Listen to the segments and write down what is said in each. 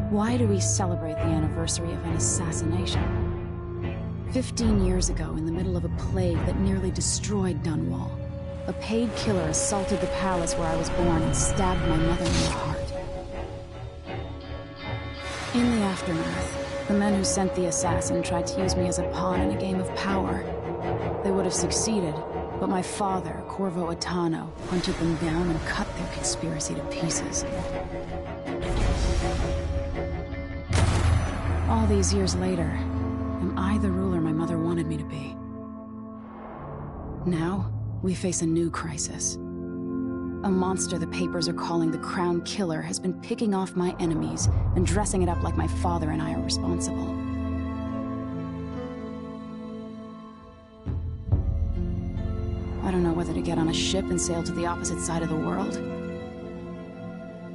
Why do we celebrate the anniversary of an assassination? 15 years ago, in the middle of a plague that nearly destroyed Dunwall, a paid killer assaulted the palace where I was born and stabbed my mother in the heart. In the aftermath, the men who sent the assassin tried to use me as a pawn in a game of power. They would have succeeded, but my father, Corvo Attano, hunted them down and cut their conspiracy to pieces. All these years later, am I the ruler my mother wanted me to be? Now, we face a new crisis. A monster the papers are calling the Crown Killer has been picking off my enemies and dressing it up like my father and I are responsible. I don't know whether to get on a ship and sail to the opposite side of the world,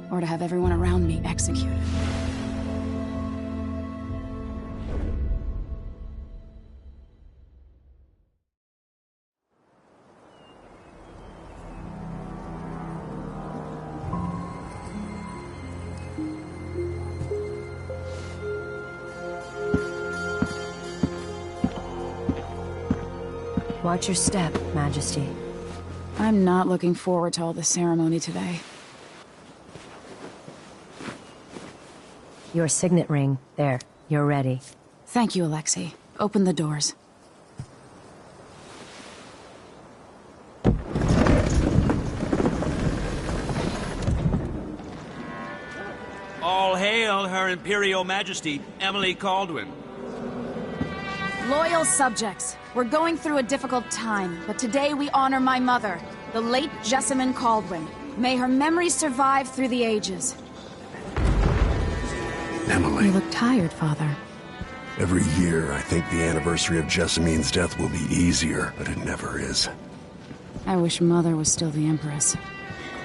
or to have everyone around me executed. Watch your step, Majesty. I'm not looking forward to all the ceremony today. Your signet ring. There. You're ready. Thank you, Alexei. Open the doors. All hail Her Imperial Majesty, Emily Caldwin. Loyal subjects, we're going through a difficult time, but today we honor my mother, the late Jessamine Caldwin. May her memory survive through the ages. Emily. You look tired, Father. Every year, I think the anniversary of Jessamine's death will be easier, but it never is. I wish Mother was still the Empress.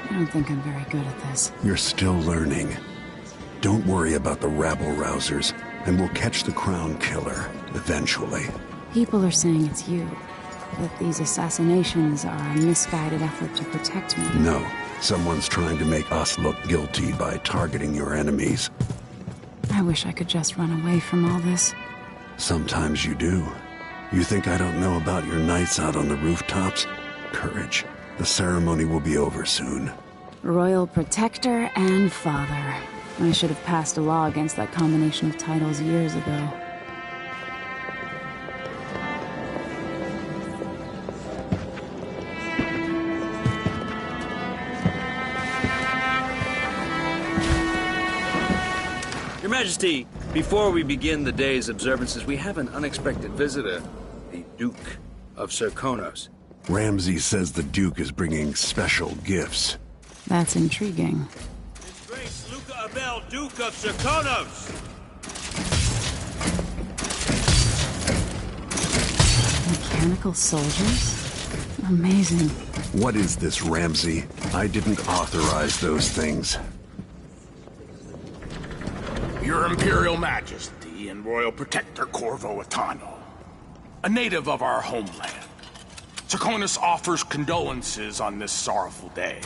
I don't think I'm very good at this. You're still learning. Don't worry about the rabble-rousers, and we'll catch the Crown Killer, eventually. People are saying it's you, that these assassinations are a misguided effort to protect me. No, someone's trying to make us look guilty by targeting your enemies. I wish I could just run away from all this. Sometimes you do. You think I don't know about your nights out on the rooftops? Courage. The ceremony will be over soon. Royal Protector and Father. I should have passed a law against that combination of titles years ago. Your Majesty, before we begin the day's observances, we have an unexpected visitor, the Duke of Serkonos. Ramsay says the Duke is bringing special gifts. That's intriguing. His Grace Luca Abel, Duke of Serkonos! Mechanical soldiers? Amazing. What is this, Ramsay? I didn't authorize those things. Your Imperial Majesty and Royal Protector Corvo Attano, a native of our homeland. Serkonos offers condolences on this sorrowful day,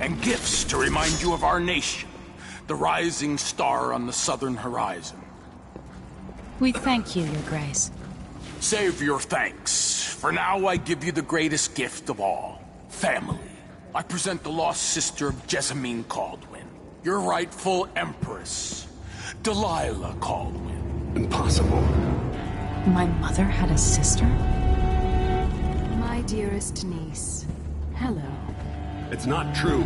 and gifts to remind you of our nation, the rising star on the southern horizon. We thank you, Your Grace. Save your thanks. For now, I give you the greatest gift of all, family. I present the lost sister of Jessamine Caldwin, your rightful Empress, Delilah Caldwin. Impossible. My mother had a sister? My dearest niece, hello. It's not true.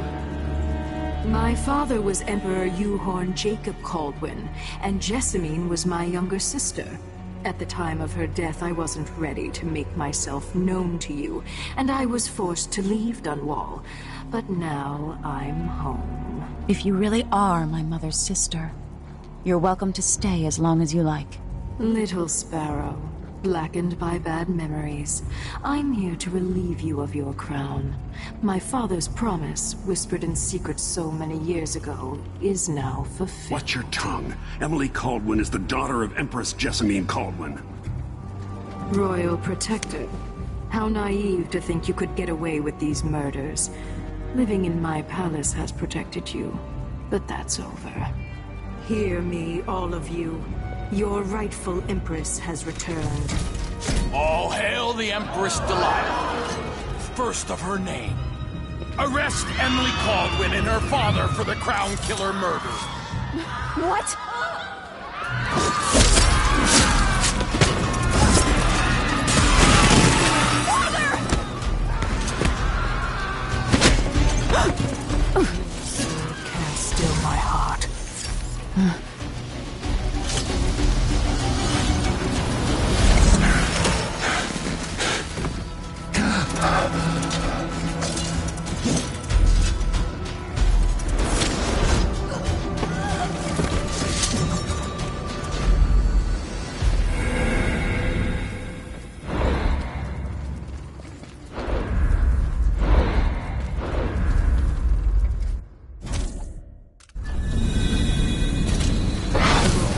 My father was Emperor Euhorn Jacob Caldwin, and Jessamine was my younger sister. At the time of her death, I wasn't ready to make myself known to you, and I was forced to leave Dunwall. But now I'm home. If you really are my mother's sister, you're welcome to stay as long as you like. Little sparrow, blackened by bad memories, I'm here to relieve you of your crown. My father's promise, whispered in secret so many years ago, is now fulfilled. Watch your tongue. Emily Caldwin is the daughter of Empress Jessamine Caldwin. Royal Protector, how naive to think you could get away with these murders. Living in my palace has protected you, but that's over. Hear me, all of you. Your rightful Empress has returned. All hail the Empress Delilah, first of her name. Arrest Emily Caldwin and her father for the Crown Killer murder. What? Can't still my heart.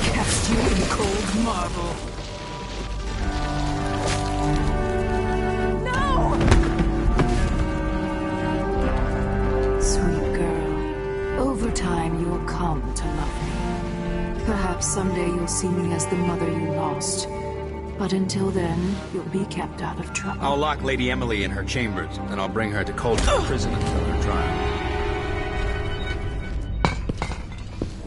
Cast you in cold marble. Sweet girl, over time you'll come to love me. Perhaps someday you'll see me as the mother you lost. But until then, you'll be kept out of trouble. I'll lock Lady Emily in her chambers, and I'll bring her to Coldstream Prison until her trial.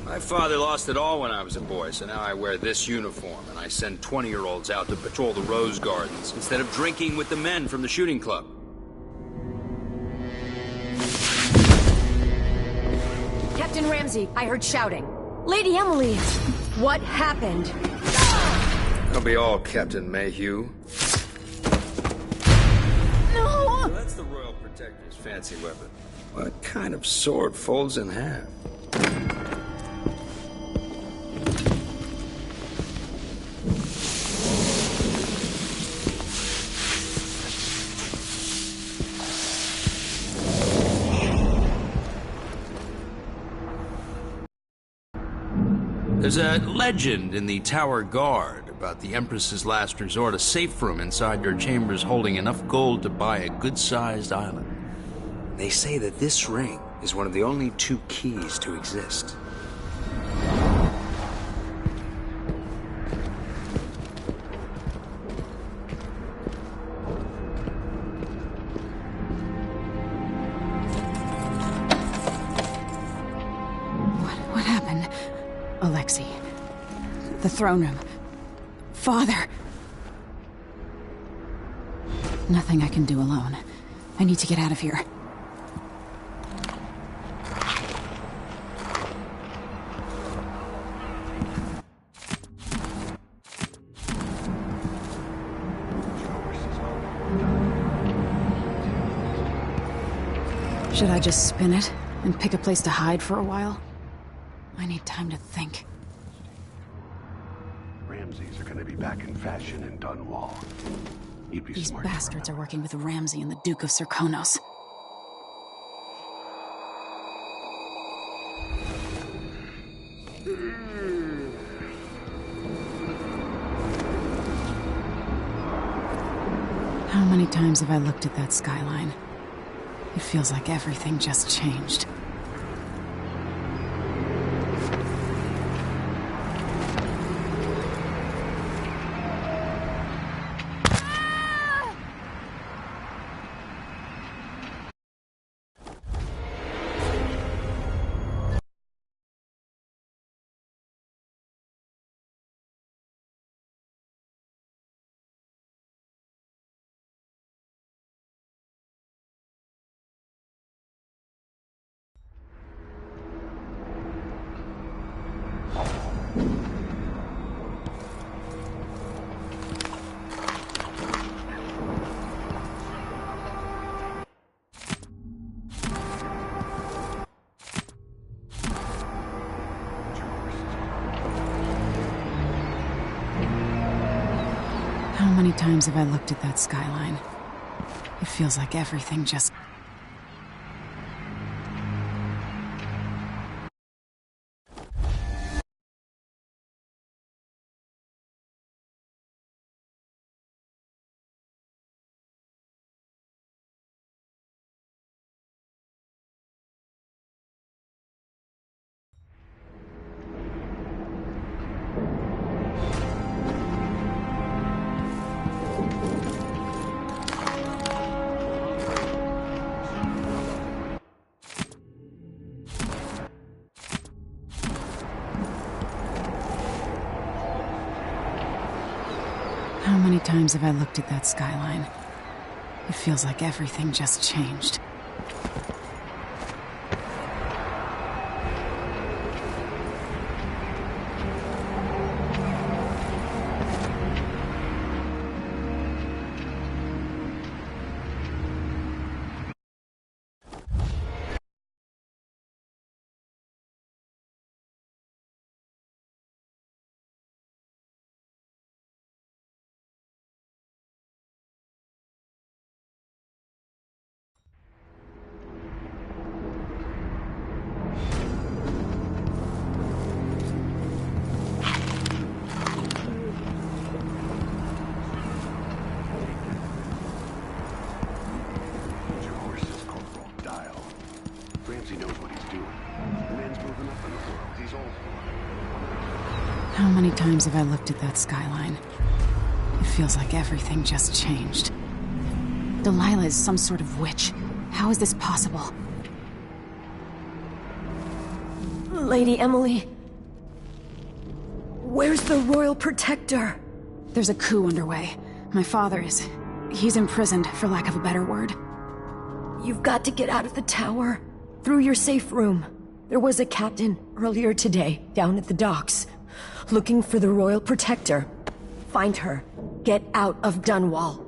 My father lost it all when I was a boy, so now I wear this uniform, and I send 20-year-olds out to patrol the rose gardens instead of drinking with the men from the shooting club. Captain Ramsey, I heard shouting. Lady Emily! What happened? Don't be all Captain Mayhew. No! So that's the Royal Protector's fancy weapon. What kind of sword folds in half? There's a legend in the Tower Guard about the Empress's last resort, a safe room inside your chambers holding enough gold to buy a good-sized island. They say that this ring is one of the only 2 keys to exist. What happened? Alexei. The throne room. Father. Nothing I can do alone. I need to get out of here. Should I just spin it and pick a place to hide for a while? I need time to think. Ramses are gonna be back in fashion in Dunwall. You'd be These smart to bastards are remember. working with Ramsey and the Duke of Serkonos. How many times have I looked at that skyline? It feels like everything just changed. How many times have I looked at that skyline? It feels like everything just... How many times have I looked at that skyline? It feels like everything just changed. Your horses, Corporal. Dial. Ramsey knows what he's doing. The man's moving up in the world. He's all for it. How many times have I looked at that skyline? It feels like everything just changed. Delilah is some sort of witch. How is this possible? Lady Emily... Where's the Royal Protector? There's a coup underway. My father is... he's imprisoned, for lack of a better word. You've got to get out of the tower. Through your safe room. There was a captain earlier today, down at the docks, looking for the Royal Protector. Find her. Get out of Dunwall.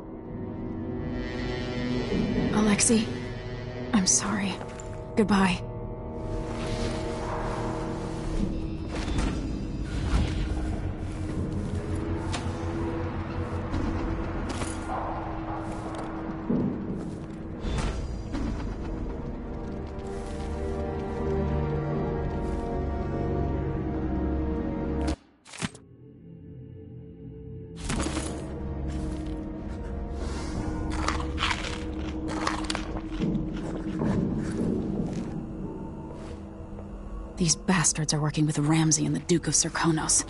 Alexei, I'm sorry. Goodbye. These bastards are working with Ramsey and the Duke of Serkonos.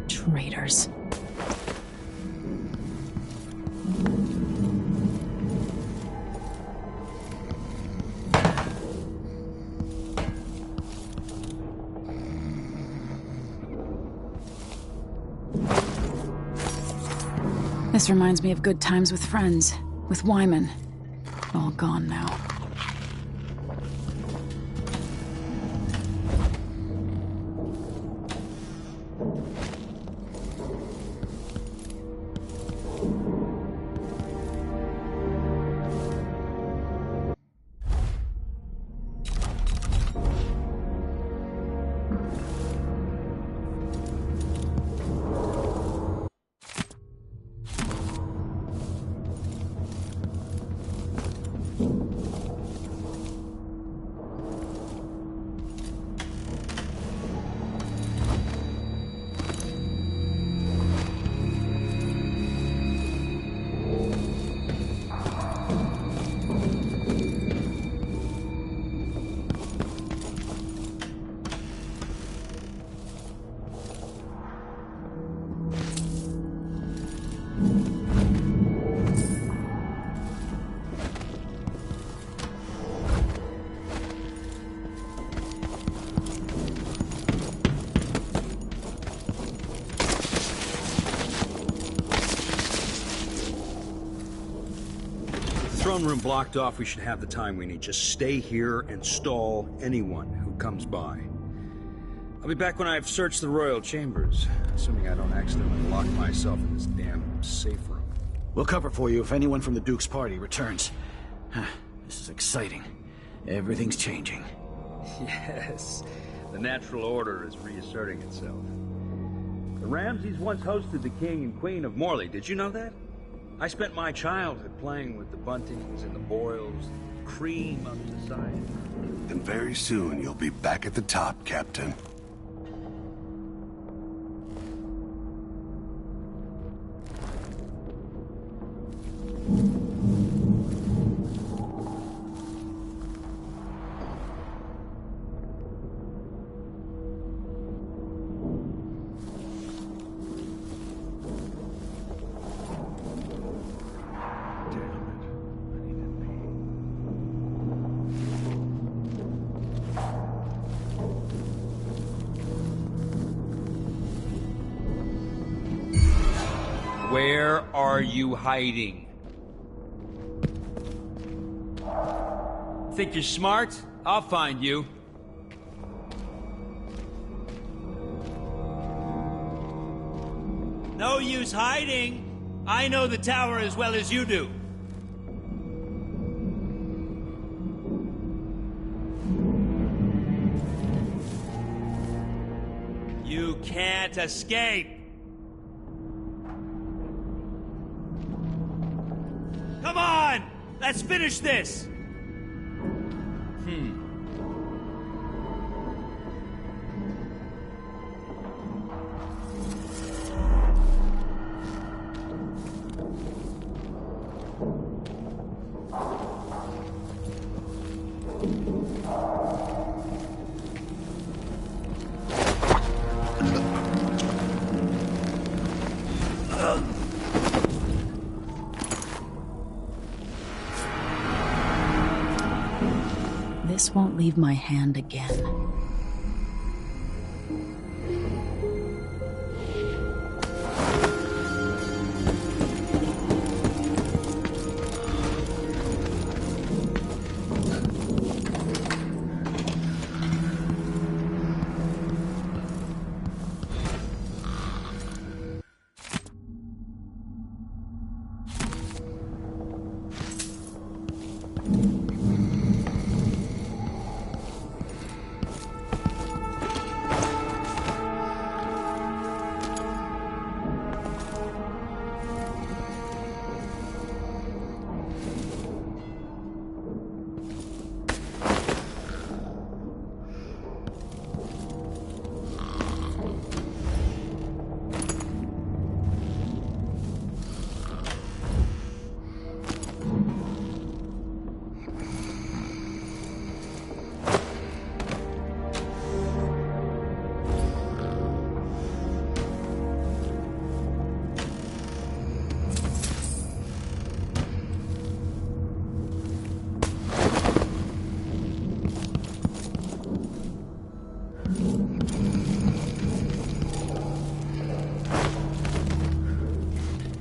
Traitors. This reminds me of good times with friends, with Wyman. All gone now. throne room blocked off, we should have the time we need. Just stay here and stall anyone who comes by. I'll be back when I've searched the royal chambers, assuming I don't accidentally lock myself in this damn safe room. We'll cover for you if anyone from the Duke's party returns. This is exciting. Everything's changing. Yes, the natural order is reasserting itself. The Ramseys once hosted the King and Queen of Morley. Did you know that? I spent my childhood playing with the Buntings and the Boyles, the cream of society. And very soon you'll be back at the top, Captain. Where are you hiding? Think you're smart? I'll find you. No use hiding. I know the tower as well as you do. You can't escape. Come on! Let's finish this! This won't leave my hand again.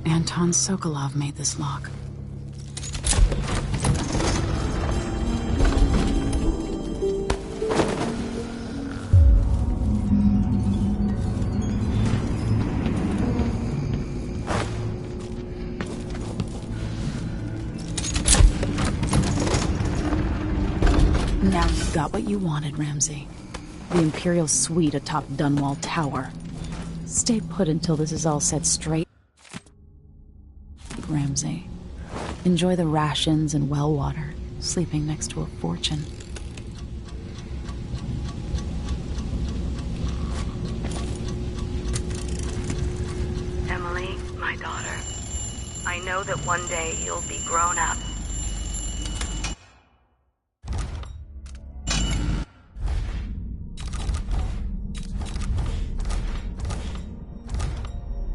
Anton Sokolov made this lock. Now you've got what you wanted, Ramsey. The Imperial suite atop Dunwall Tower. Stay put until this is all set straight, Ramsey. Enjoy the rations and well water, sleeping next to a fortune. Emily, my daughter, I know that one day you'll be grown up.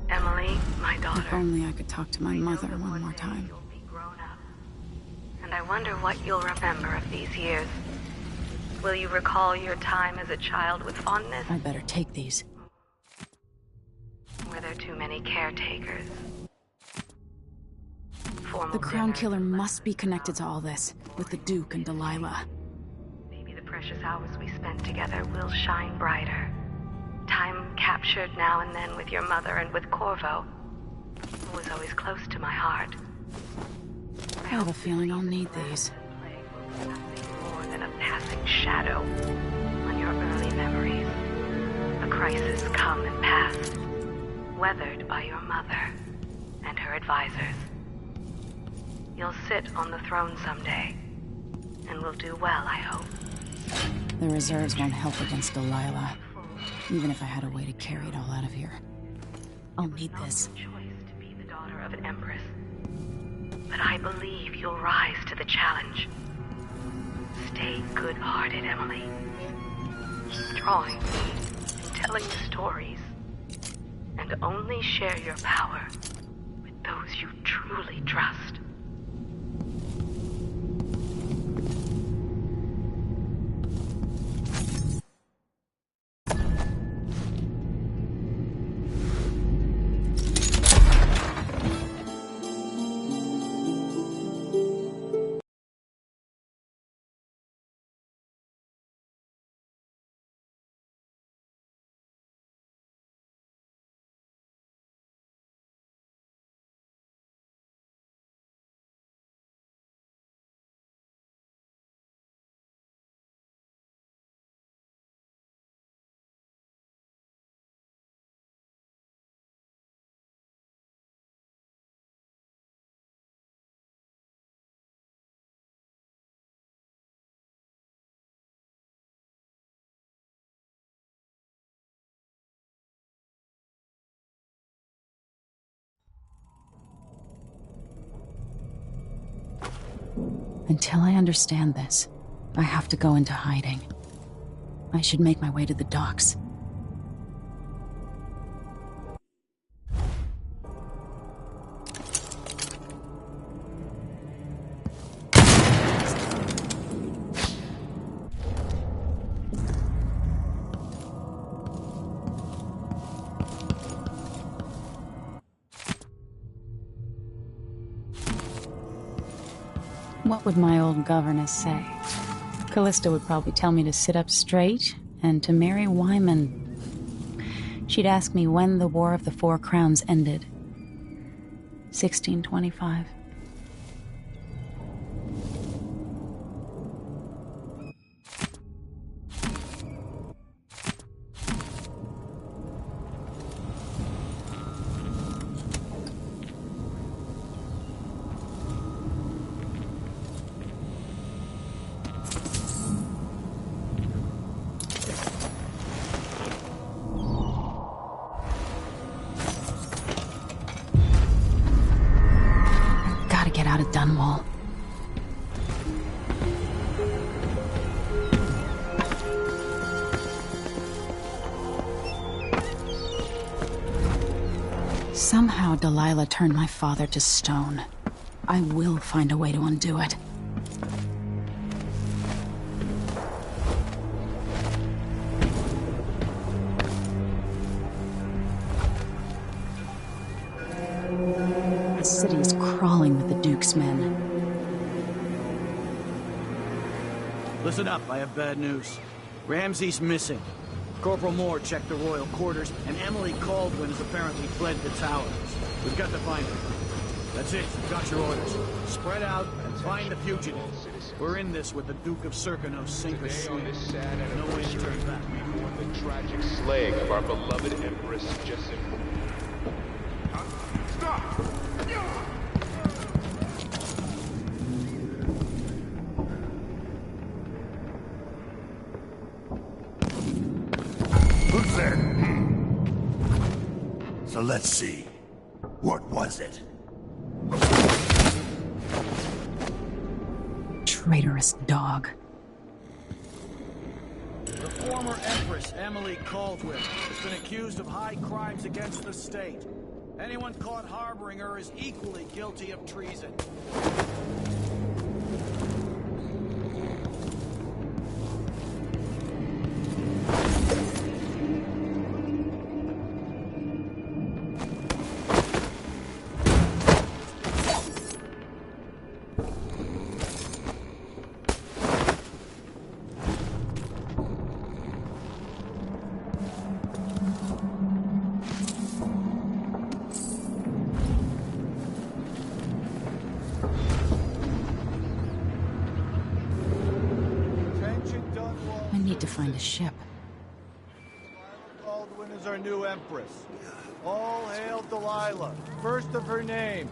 Emily, my daughter. If only I could talk to my mother one more time. You'll be grown up. And I wonder what you'll remember of these years. Will you recall your time as a child with fondness? I better take these. Were there too many caretakers? formal The Crown dinner. Killer must be connected to all this, with the Duke and Delilah. Maybe the precious hours we spent together will shine brighter. Time captured now and then with your mother and with Corvo, who was always close to my heart. I have a feeling I'll need these. Nothing more than a passing shadow on your early memories. A crisis come and past, weathered by your mother and her advisors. You'll sit on the throne someday, and will do well, I hope. The reserves won't help against Delilah, even if I had a way to carry it all out of here. I'll need this. Choice to be the daughter of an empress. But I believe you'll rise to the challenge. Stay good-hearted, Emily. Keep drawing and telling the stories. And only share your power with those you truly trust. Until I understand this, I have to go into hiding. I should make my way to the docks. What would my old governess say? Callista would probably tell me to sit up straight and to marry Wyman. She'd ask me when the War of the Four Crowns ended. 1625. Get out of Dunwall. Somehow Delilah turned my father to stone. I will find a way to undo it. The city is crawling with the Duke's men. Listen up, I have bad news. Ramsey's missing. Corporal Moore checked the royal quarters, and Emily Caldwin has apparently fled the tower. We've got to find her. That's it, you've got your orders. Spread out and find the fugitive. We're in this with the Duke of Serkino's sink or swim. No way to turn back. The tragic slaying of our beloved Empress Jessamine. Stop! Who's there? So let's see. What was it? Traitorous dog. The former Empress, Emily Caldwin, has been accused of high crimes against the state. Anyone caught harboring her is equally guilty of treason. to find a ship. Baldwin is our new empress. All hail Delilah, first of her name.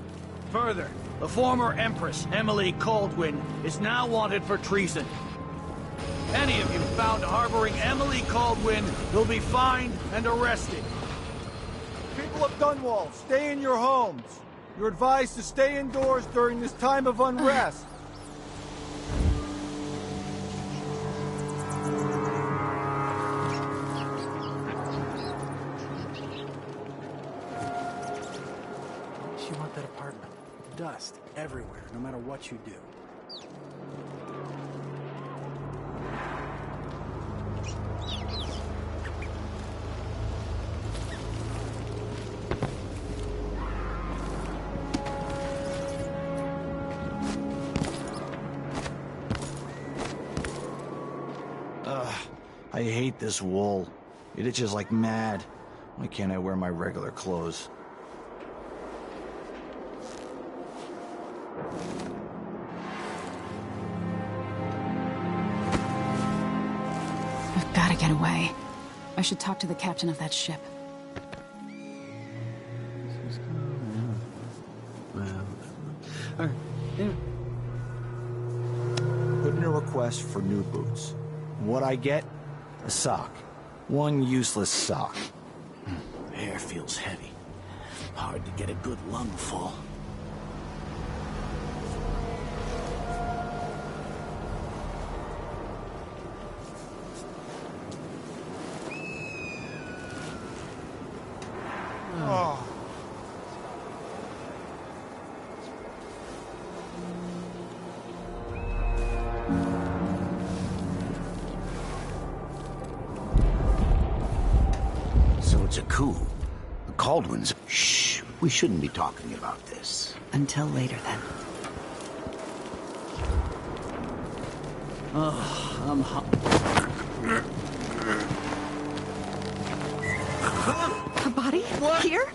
Further, the former Empress, Emily Caldwin, is now wanted for treason. Any of you found harboring Emily Caldwin will be fined and arrested. People of Dunwall, stay in your homes. You're advised to stay indoors during this time of unrest. You want that apartment. Dust everywhere, no matter what you do. I hate this wool. It itches like mad. Why can't I wear my regular clothes? I've got to get away. I should talk to the captain of that ship. Put in a request for new boots. What I get? A sock. One useless sock. Air feels heavy. Hard to get a good lungful. Oh. So it's a coup. The Caldwins... Shh. We shouldn't be talking about this. Until later, then. Oh, I'm hot. A body? What? Here?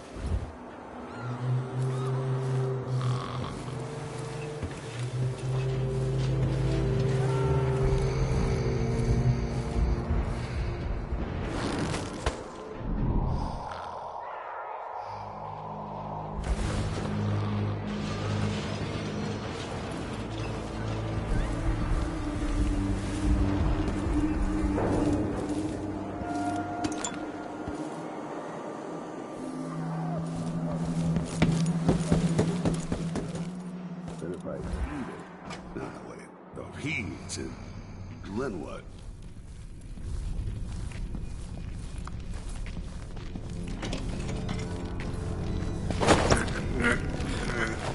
Then what? I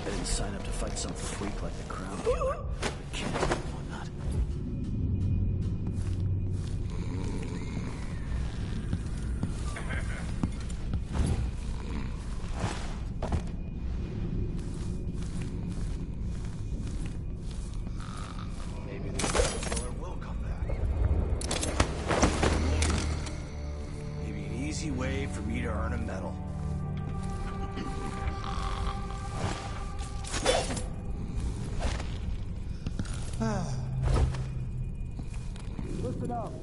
didn't sign up to fight some freak like the Crown Killer. Can't whatnot. Maybe the killer will come back. Maybe an easy way for me to earn a medal. Listen up.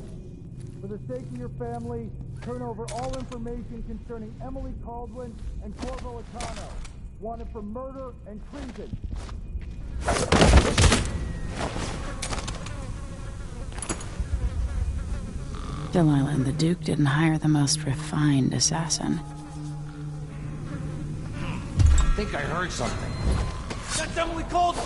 For the sake of your family, turn over all information concerning Emily Caldwin and Corvo Atano, wanted for murder and treason. Delilah and the Duke didn't hire the most refined assassin. I think I heard something. That's Emily Caldwin!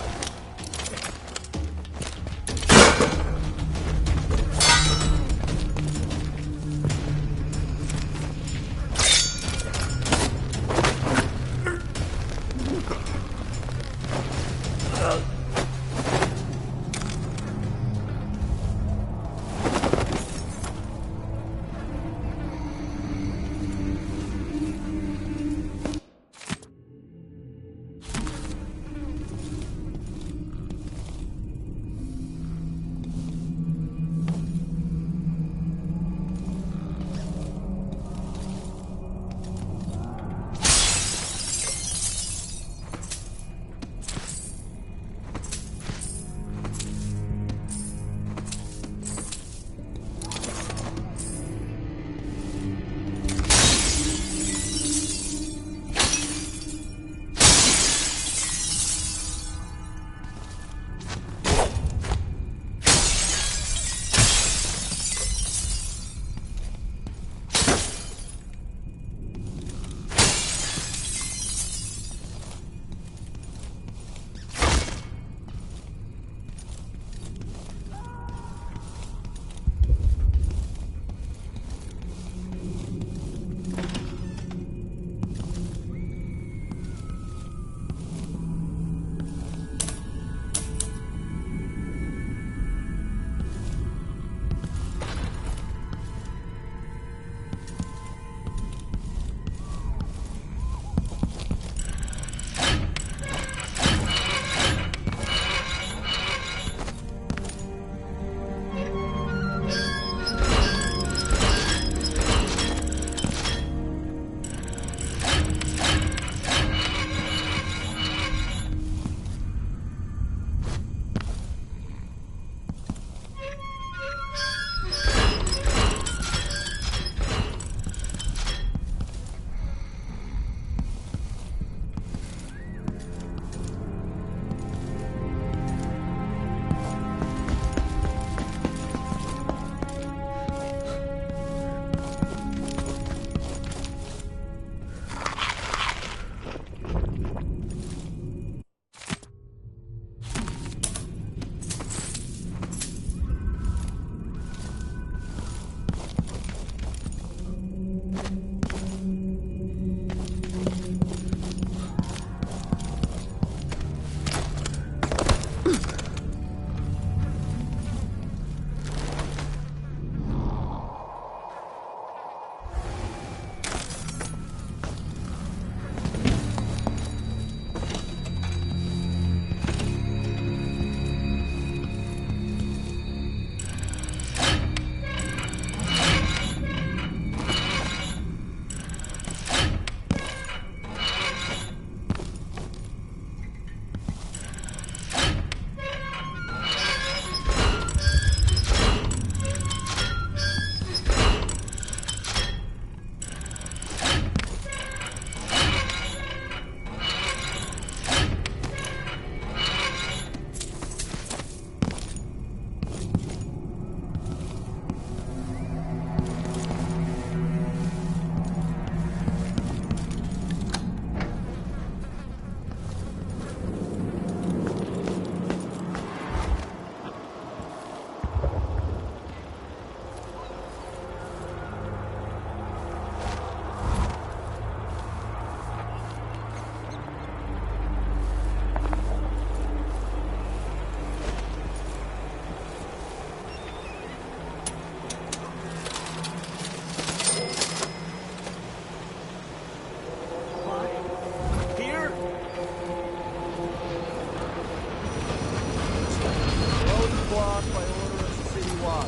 locked by order of the City Watch.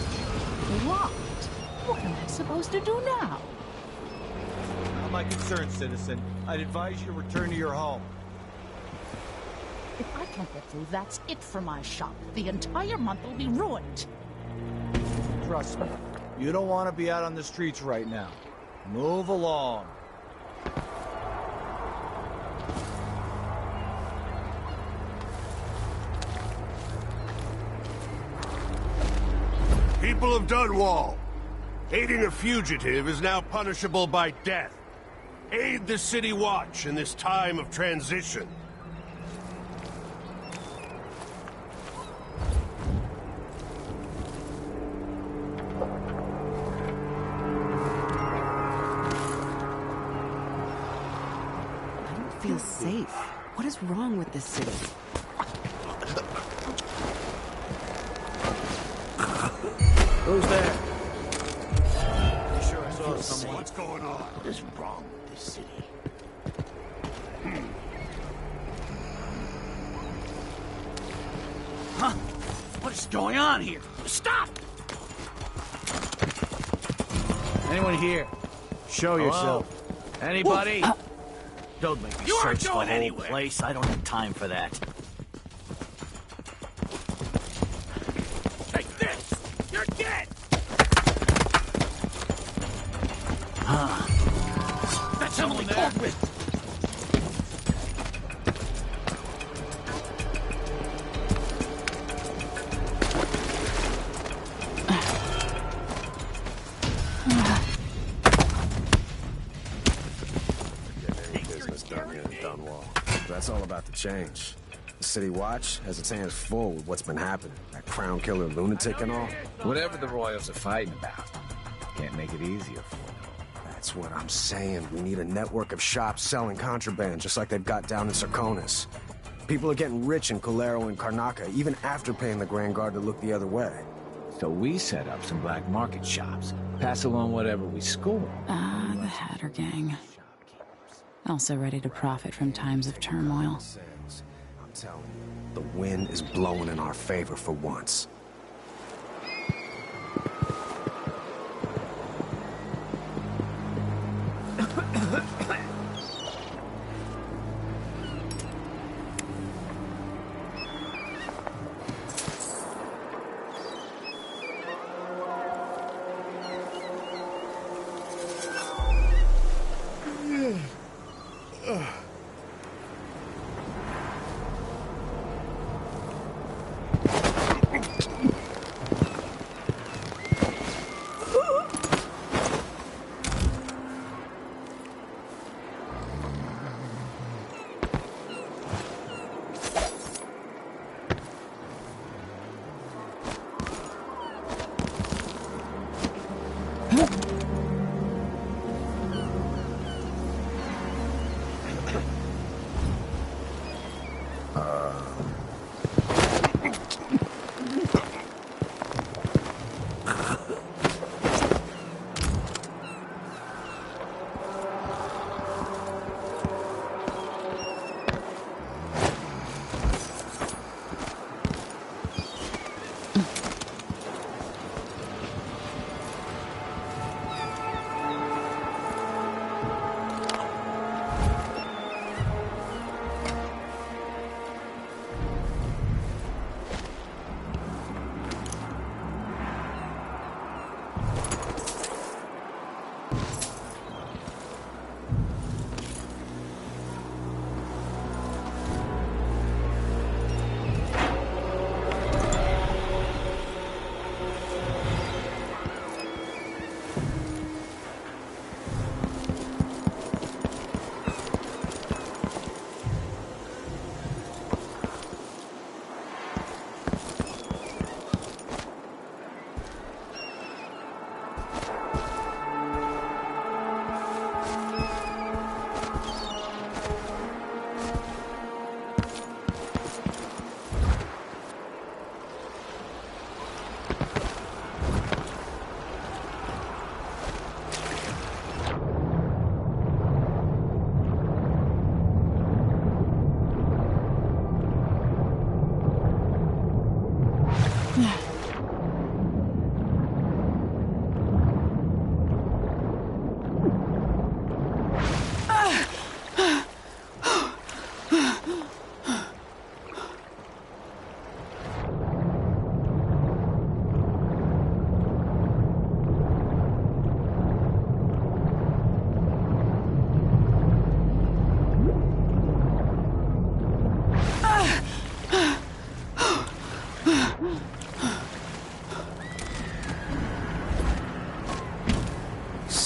Locked? What am I supposed to do now? Not my concern, citizen. I'd advise you to return to your home. If I can't get through, that's it for my shop. The entire month will be ruined. Trust me, you don't want to be out on the streets right now. Move along. People of Dunwall, aiding a fugitive is now punishable by death. Aid the City Watch in this time of transition. I don't feel safe. What is wrong with this city? Who's there? You sure I saw someone? What's going on? What is wrong with this city? Huh? What is going on here? Stop! Anyone here? Show yourself. Anybody? Don't make me search the whole place. I don't have time for that. Take this! You're dead! That's Emily Colquitt! That's all about the change. The City Watch has its hands full with what's been happening. That crown killer lunatic and all. Whatever the Royals are fighting about, can't make it easier for them. That's what I'm saying. We need a network of shops selling contraband, just like they've got down in Sarkonis. People are getting rich in Colero and Karnaca, even after paying the Grand Guard to look the other way. So we set up some black market shops, pass along whatever we score. Ah, the Hatter Gang. Also ready to profit from times of turmoil. I'm telling you, the wind is blowing in our favor for once.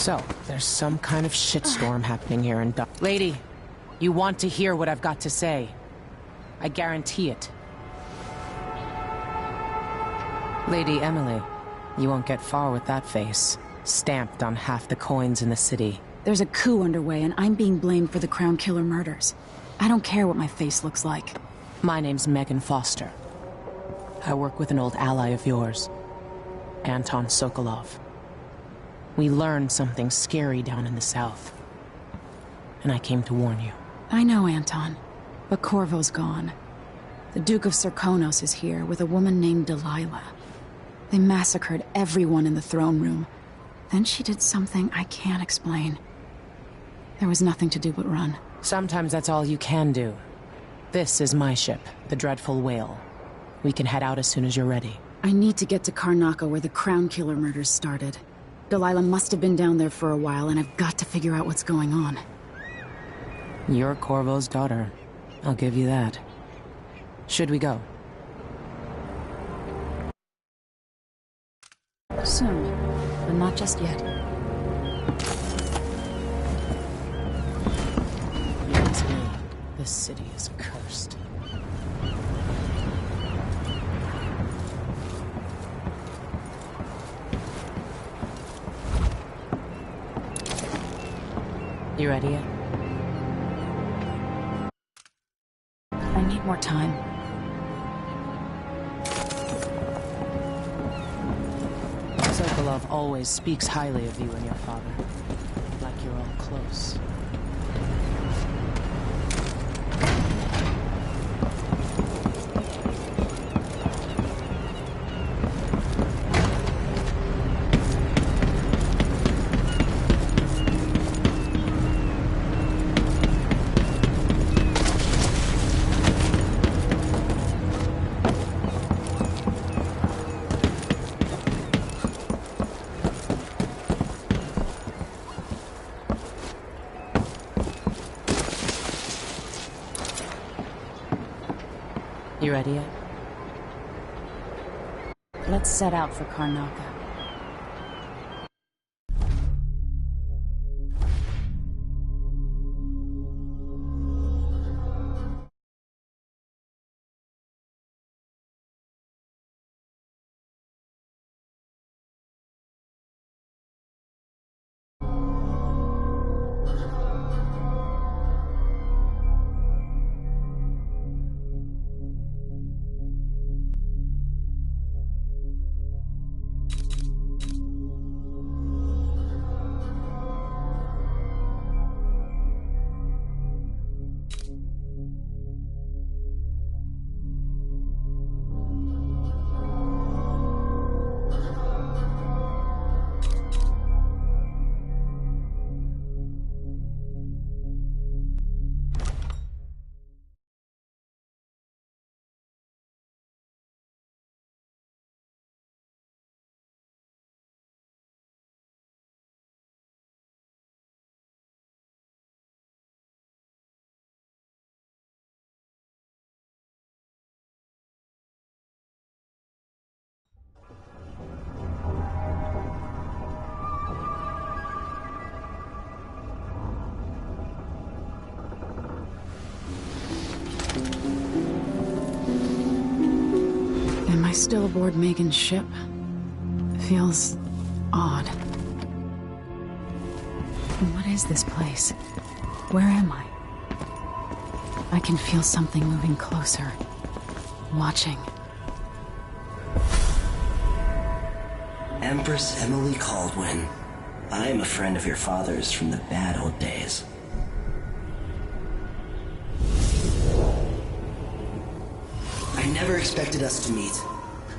So, there's some kind of shitstorm happening here in Lady, you want to hear what I've got to say. I guarantee it. Lady Emily, you won't get far with that face. Stamped on half the coins in the city. There's a coup underway, and I'm being blamed for the Crown Killer murders. I don't care what my face looks like. My name's Megan Foster. I work with an old ally of yours, Anton Sokolov. We learned something scary down in the south, and I came to warn you. I know, Anton, but Corvo's gone. The Duke of Serkonos is here with a woman named Delilah. They massacred everyone in the throne room. Then she did something I can't explain. There was nothing to do but run. Sometimes that's all you can do. This is my ship, the Dreadful Whale. We can head out as soon as you're ready. I need to get to Karnaca where the Crown Killer murders started. Delilah must have been down there for a while, and I've got to figure out what's going on. You're Corvo's daughter. I'll give you that. Should we go? Soon, but not just yet. It's me. This city is cursed. You ready yet? I need more time. Sokolov always speaks highly of you and your father. Like you're all close. You ready yet? Let's set out for Karnaca. Am I still aboard Megan's ship? Feels odd. What is this place? Where am I? I can feel something moving closer. Watching. Empress Emily Caldwin. I am a friend of your father's from the bad old days. I never expected us to meet.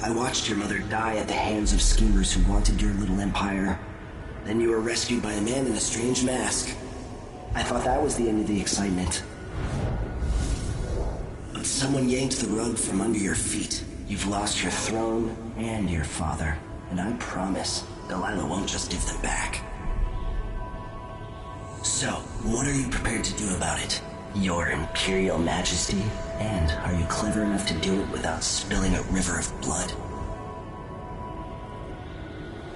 I watched your mother die at the hands of schemers who wanted your little empire. Then you were rescued by a man in a strange mask. I thought that was the end of the excitement. But someone yanked the rug from under your feet. You've lost your throne and your father. And I promise, Delilah won't just give them back. So, what are you prepared to do about it? Your Imperial Majesty? And are you clever enough to do it without spilling a river of blood?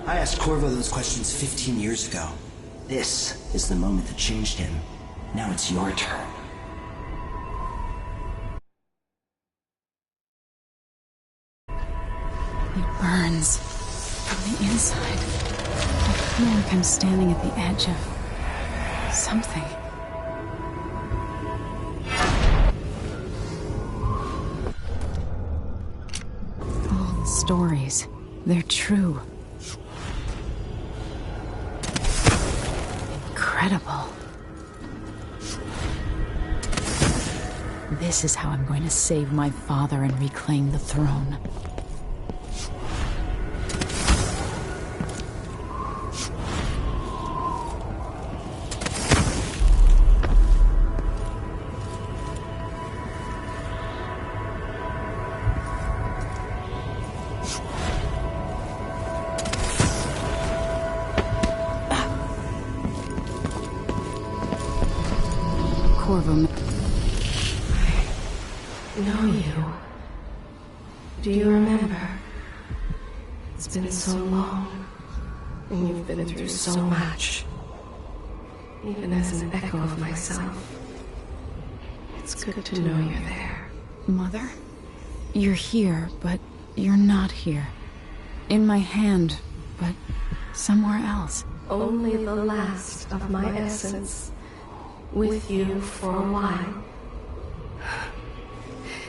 I asked Corvo those questions 15 years ago. This is the moment that changed him. Now it's your turn. It burns from the inside. I feel like I'm standing at the edge of something. All the stories, they're true. Incredible. This is how I'm going to save my father and reclaim the throne. I know you. Do you remember? It's been so long, and you've been through so much. Even as an echo of myself, it's good to know you're there. Mother? You're here, but you're not here. In my hand, but somewhere else. Only the last of my essence. With you for a while.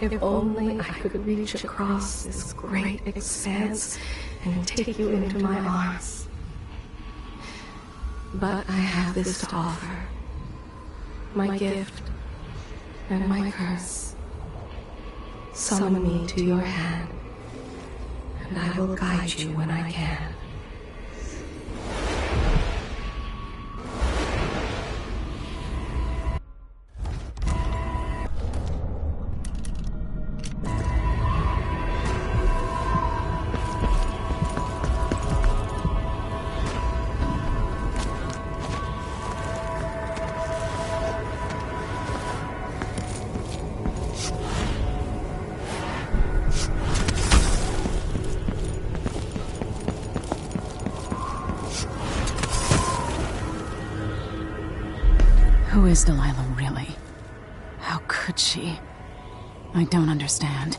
If only I could reach across this great expanse and take you into my arms. But I have this to offer. My gift and my curse. Summon me to your hand, and I will guide you when I can. Who is Delilah really? How could she? I don't understand.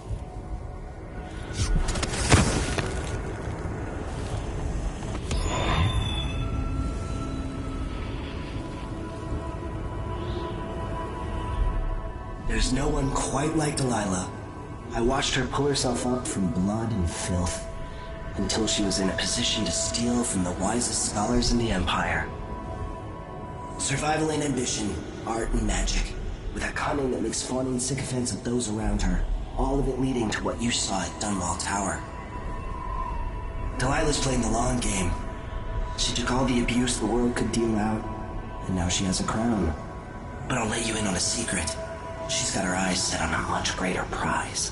There's no one quite like Delilah. I watched her pull herself up from blood and filth until she was in a position to steal from the wisest scholars in the Empire. Survival and ambition, art and magic, with a cunning that makes fawning sycophants of those around her, all of it leading to what you saw at Dunwall Tower. Delilah's playing the long game. She took all the abuse the world could deal out, and now she has a crown. But I'll let you in on a secret. She's got her eyes set on a much greater prize.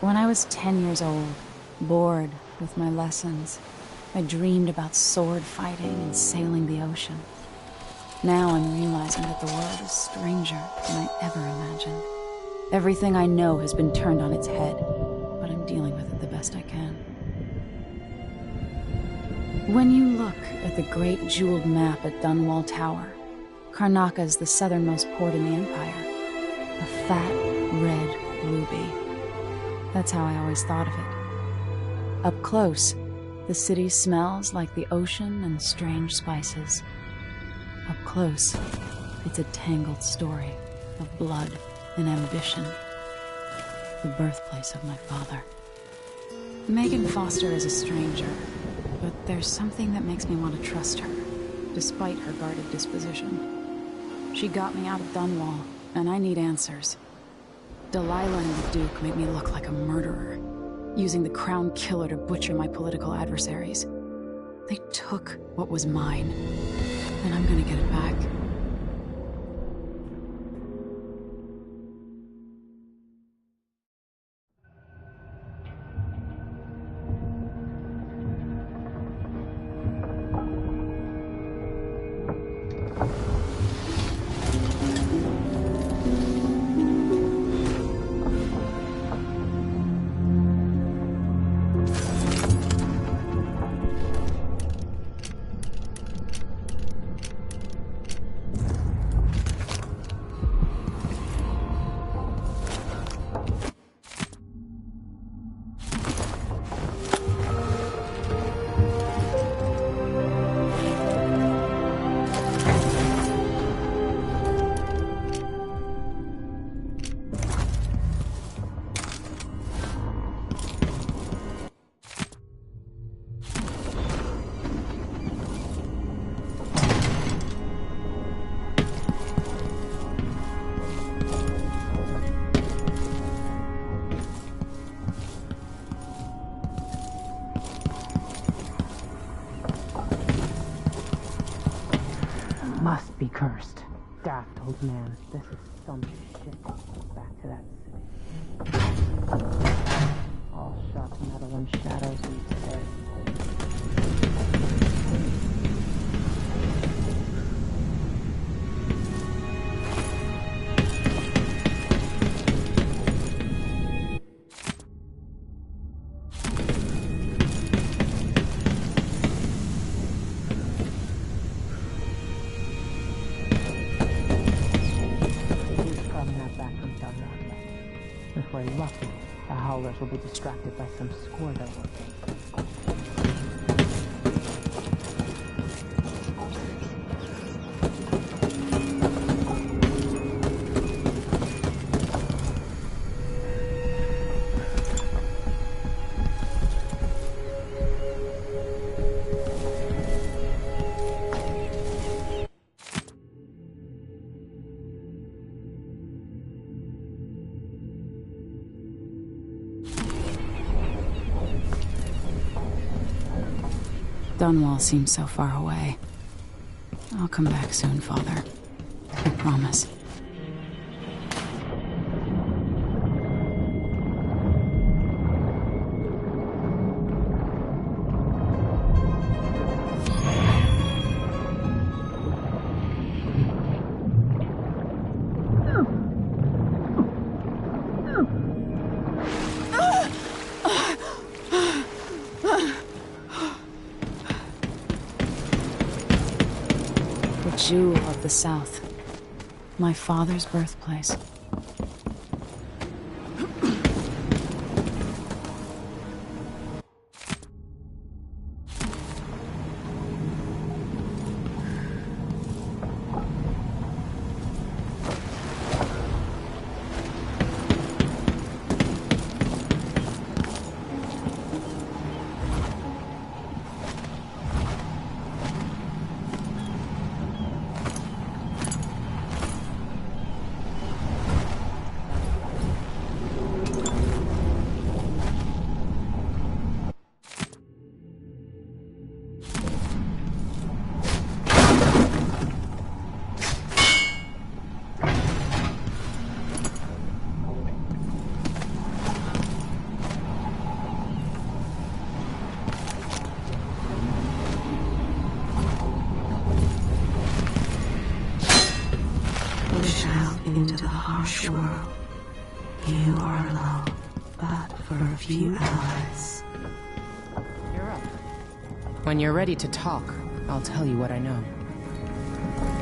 When I was 10 years old, bored with my lessons, I dreamed about sword fighting and sailing the ocean. Now I'm realizing that the world is stranger than I ever imagined. Everything I know has been turned on its head, but I'm dealing with it the best I can. When you look at the great jeweled map at Dunwall Tower, Karnaca is the southernmost port in the Empire. A fat, red ruby. That's how I always thought of it. Up close, the city smells like the ocean and strange spices. Up close, it's a tangled story of blood and ambition. The birthplace of my father. Megan Foster is a stranger, but there's something that makes me want to trust her, despite her guarded disposition. She got me out of Dunwall, and I need answers. Delilah and the Duke made me look like a murderer, using the Crown Killer to butcher my political adversaries. They took what was mine, and I'm gonna get it back. Must be cursed. Daft old man. This is some shit. Back to that city. All sharp metal and shadows and stairs. If we're lucky, the Howlers will be distracted by some score they're working. Dunwall seems so far away. I'll come back soon, Father. I promise. Jewel of the South. My father's birthplace. Into the harsh world. You are alone, but for a few hours. You're up. When you're ready to talk, I'll tell you what I know.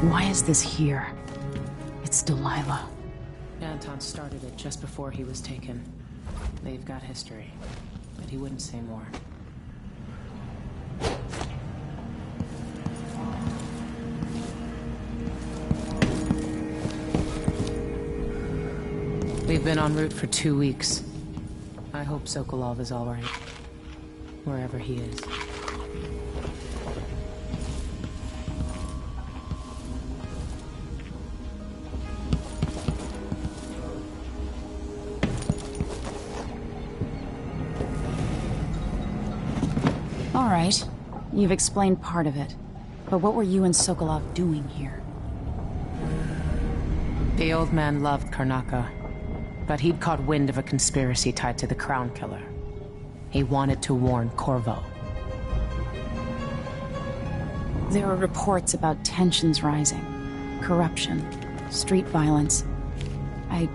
Why is this here? It's Delilah. Anton started it just before he was taken. They've got history, but he wouldn't say more. We've been en route for 2 weeks. I hope Sokolov is all right, wherever he is. All right. You've explained part of it. But what were you and Sokolov doing here? The old man loved Karnaca. But he'd caught wind of a conspiracy tied to the Crown Killer. He wanted to warn Corvo. There were reports about tensions rising, corruption, street violence. I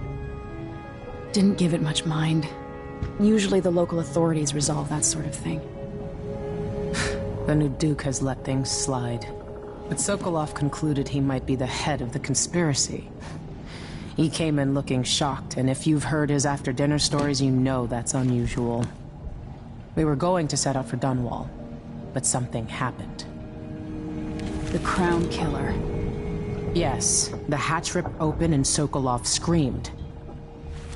didn't give it much mind. Usually the local authorities resolve that sort of thing. The new Duke has let things slide. But Sokolov concluded he might be the head of the conspiracy. He came in looking shocked, and if you've heard his after-dinner stories, you know that's unusual. We were going to set out for Dunwall, but something happened. The Crown Killer. Yes, the hatch ripped open and Sokolov screamed.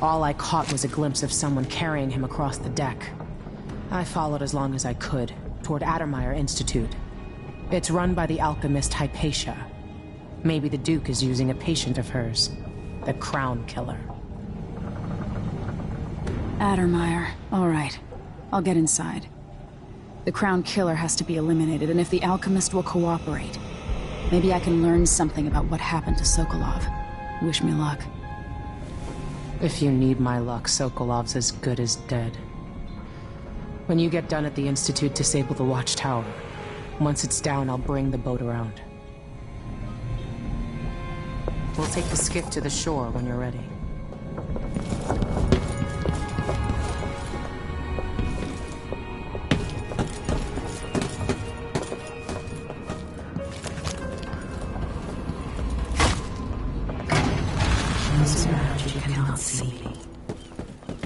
All I caught was a glimpse of someone carrying him across the deck. I followed as long as I could, toward Addermeyer Institute. It's run by the alchemist Hypatia. Maybe the Duke is using a patient of hers. The Crown Killer. Addermeyer. All right. I'll get inside. The Crown Killer has to be eliminated, and if the alchemist will cooperate, Maybe I can learn something about what happened to Sokolov. Wish me luck. If you need my luck, Sokolov's as good as dead. When you get done at the Institute, disable the watchtower. Once it's down, I'll bring the boat around. We'll take the skiff to the shore when you're ready. Those around you cannot see me.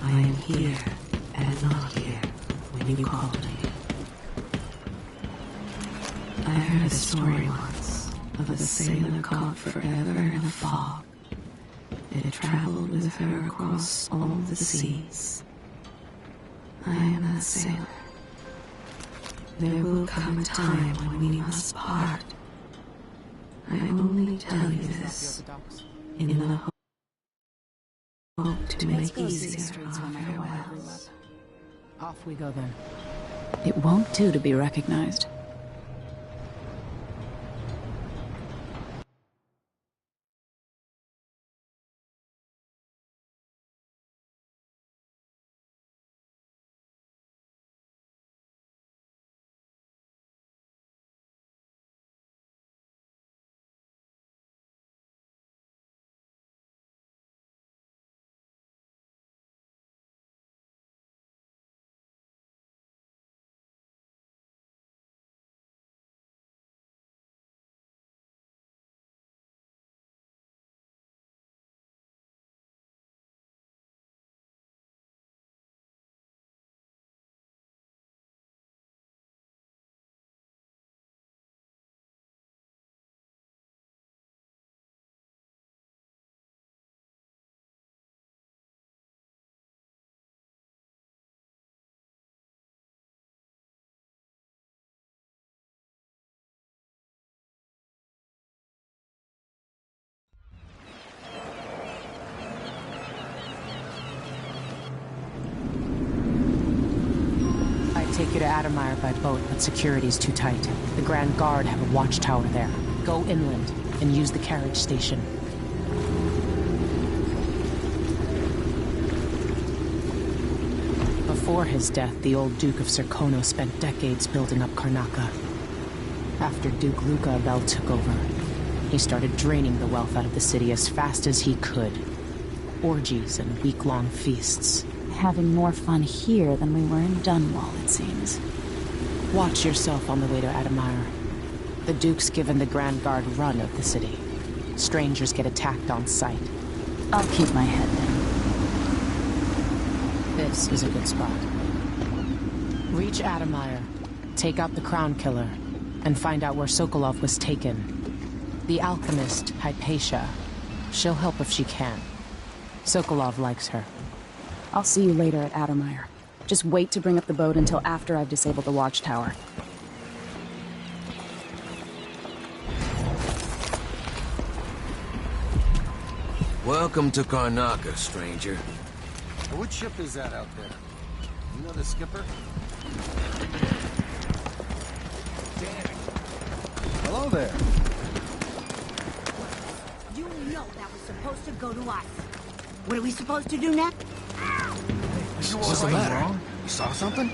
I am here and not here when you called me. I heard a story once of a sailor caught forever in a fog. It traveled with her across all the seas. I am that sailor. There will come a time when we must part. I only tell you this in the hope to make easier our farewells. Off we go then. It won't do to be recognized. Take you to Adamire by boat, but security's too tight. The Grand Guard have a watchtower there. Go inland and use the carriage station. Before his death, the old Duke of Serkonos spent decades building up Karnaca. After Duke Luca Abel took over, he started draining the wealth out of the city as fast as he could. Orgies and week-long feasts. Having more fun here than we were in Dunwall, it seems. Watch yourself on the way to Adamire. The Duke's given the Grand Guard run of the city. Strangers get attacked on sight. I'll keep my head down. This is a good spot. Reach Adamire, take out the Crown Killer, and find out where Sokolov was taken. The alchemist, Hypatia. She'll help if she can. Sokolov likes her. I'll see you later at Adamire. Just wait to bring up the boat until after I've disabled the watchtower. Welcome to Karnaca, stranger. Which ship is that out there? You know the skipper? Hello there. You know that was supposed to go to us. What are we supposed to do now? What's the matter? You saw something?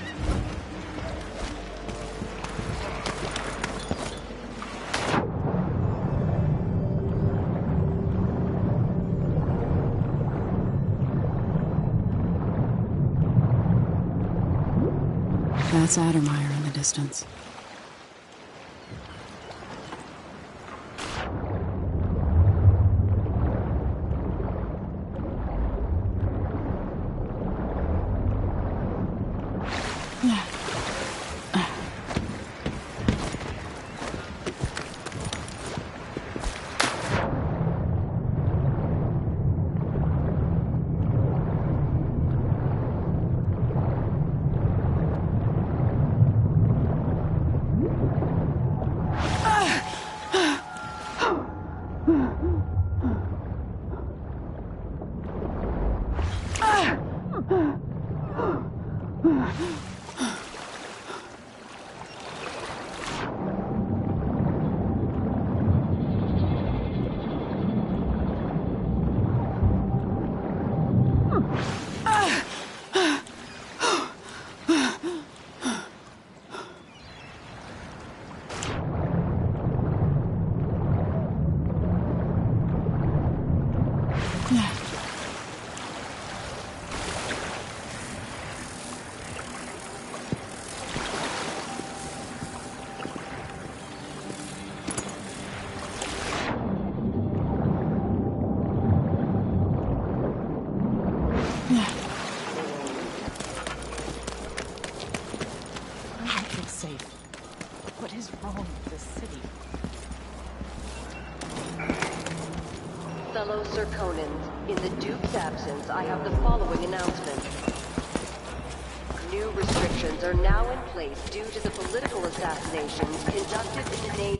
That's Adamire in the distance. What is wrong with this city? Fellow Serkonans, in the Duke's absence, I have the following announcement. New restrictions are now in place due to the political assassinations conducted in the name...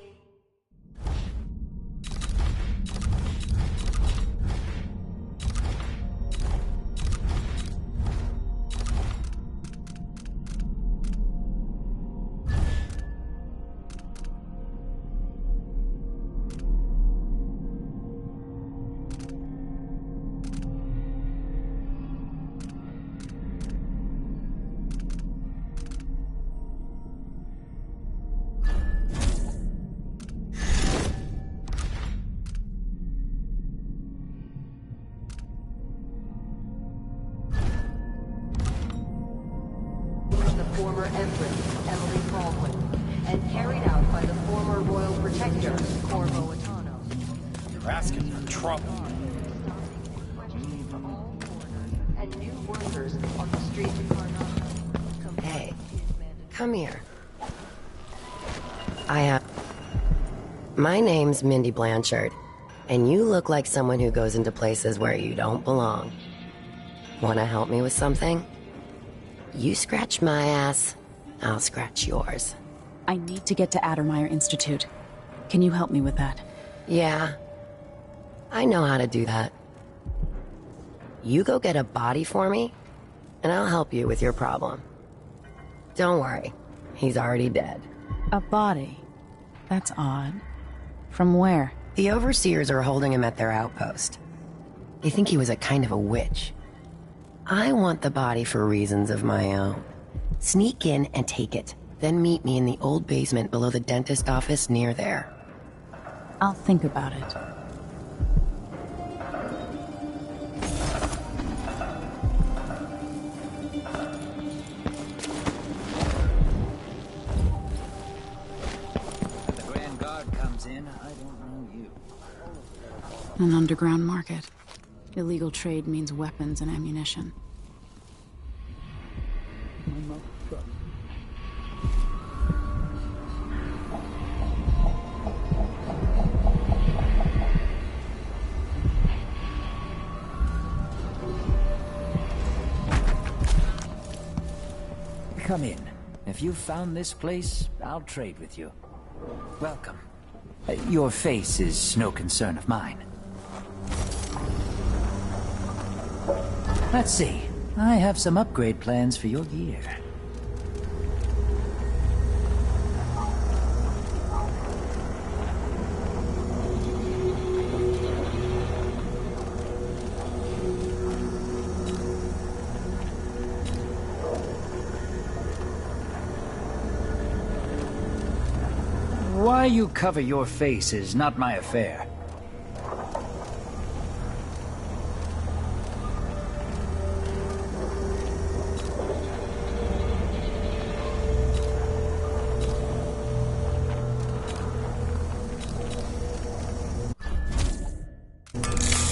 former Empress, Emily Caldwin, and carried out by the former Royal Protector, Corvo Attano. You're asking for trouble. And new workers on the streets of Karnak. Hey, come here. My name's Mindy Blanchard, and you look like someone who goes into places where you don't belong. Wanna help me with something? You scratch my ass, I'll scratch yours. I need to get to Addermeyer Institute. Can you help me with that? Yeah, I know how to do that. You go get a body for me, and I'll help you with your problem. Don't worry, he's already dead. A body? That's odd. From where? The overseers are holding him at their outpost. They think he was a kind of a witch. I want the body for reasons of my own. Sneak in and take it, then meet me in the old basement below the dentist office near there. I'll think about it. When the Grand Guard comes in, I don't know you. An underground market. Illegal trade means weapons and ammunition. Come in. If you've found this place, I'll trade with you. Welcome. Your face is no concern of mine. Let's see. I have some upgrade plans for your gear. Why you cover your face is not my affair.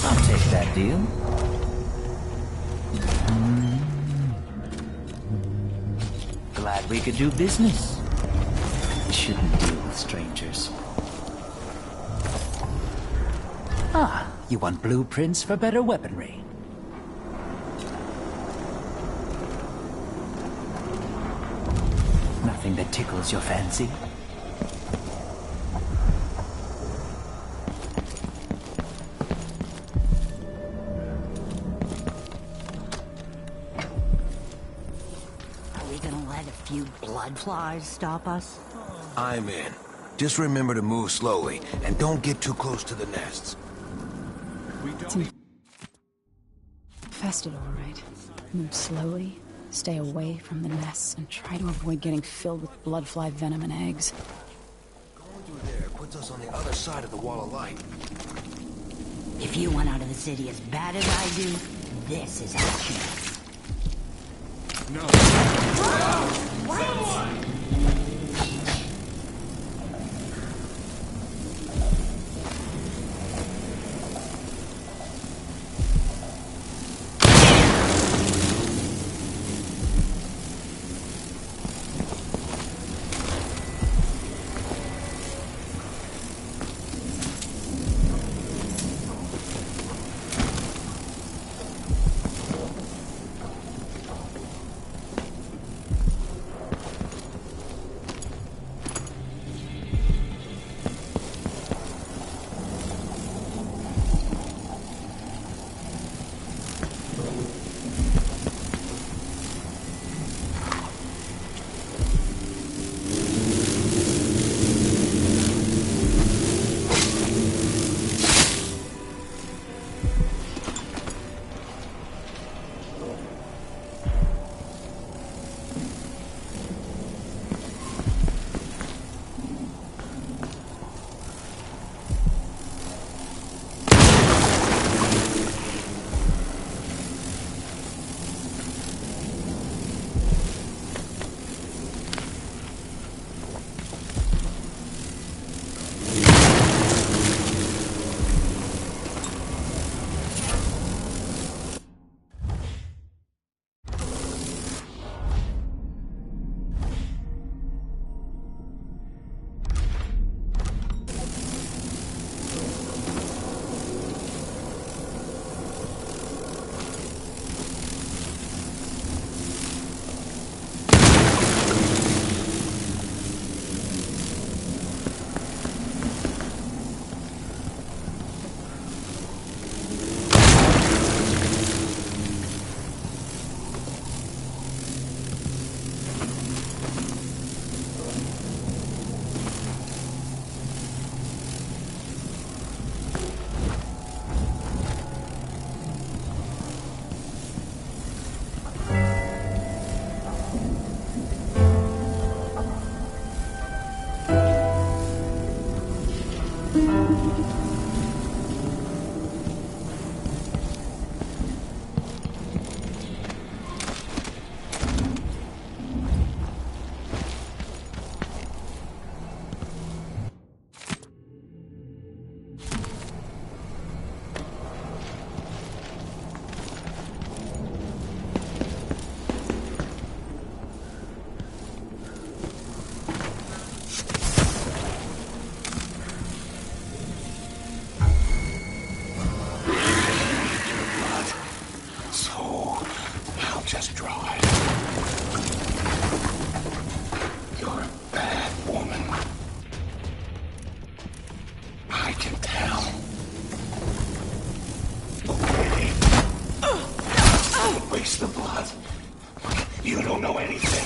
I'll take that deal. Glad we could do business. Shouldn't deal with strangers. Ah, you want blueprints for better weaponry? Nothing that tickles your fancy? Are we gonna let a few blood flies stop us? I'm in. Just remember to move slowly, and don't get too close to the nests. It's infested, all right. Move slowly, stay away from the nests, and try to avoid getting filled with bloodfly venom and eggs. Going through there puts us on the other side of the wall of light. If you want out of the city as bad as I do, this is our chance. No. What? Just drive. You're a bad woman. I can tell. Okay. Don't waste the blood. You don't know anything.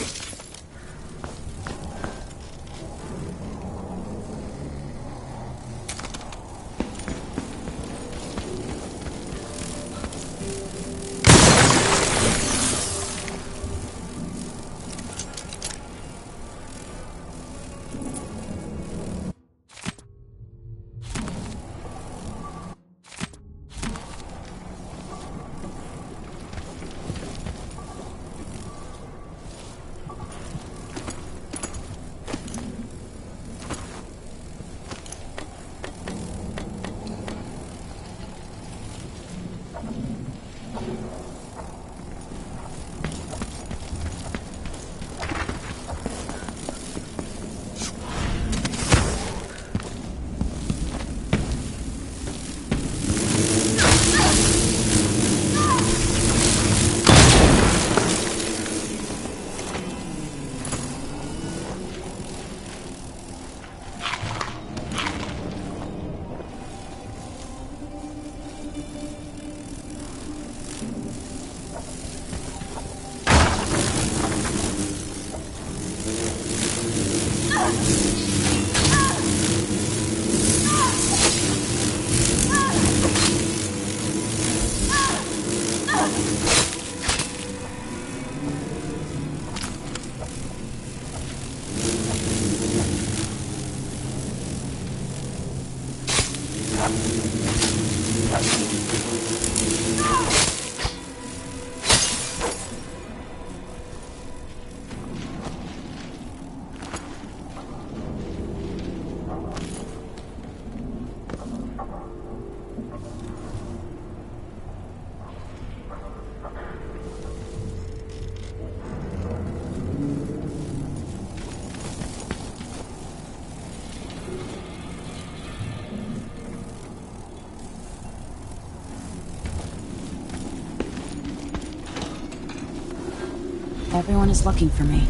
Everyone is looking for me.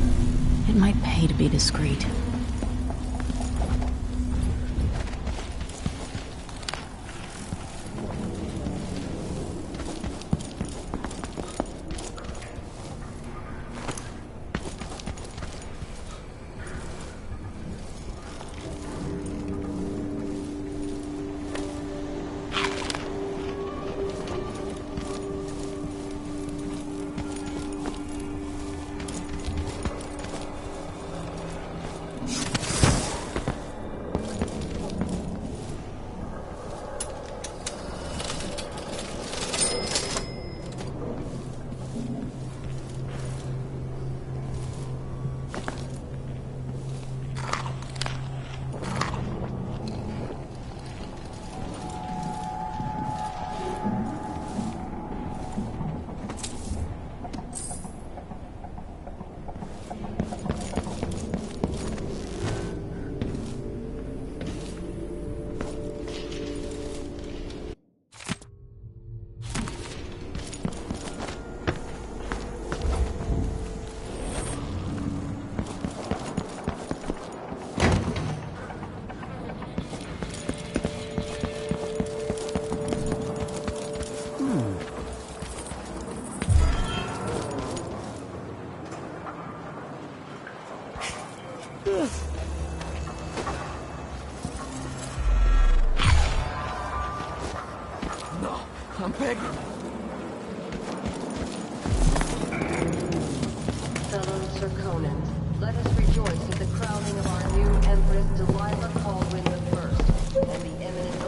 It might pay to be discreet. No, I'm begging. Fellow Serkonans, let us rejoice at the crowning of our new Empress Delilah Caldwin I and the eminent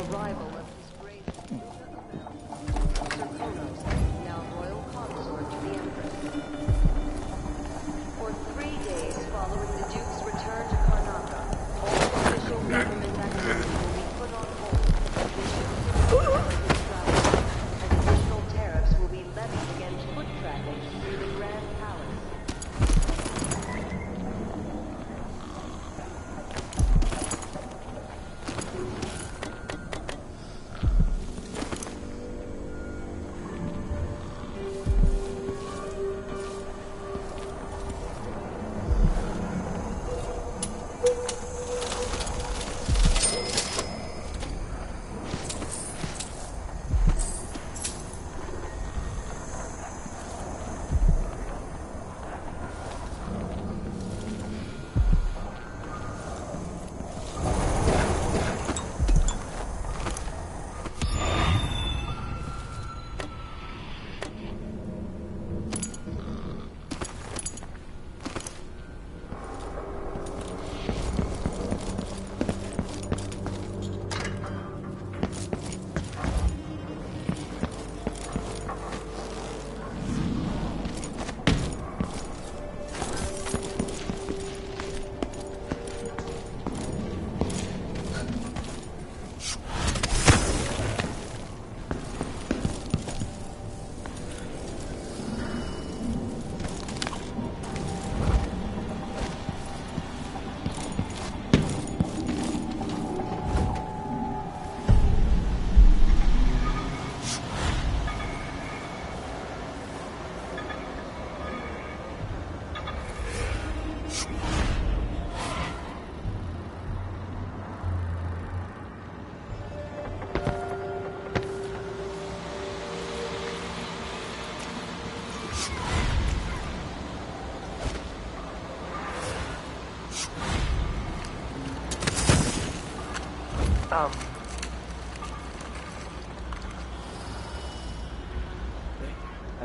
How'd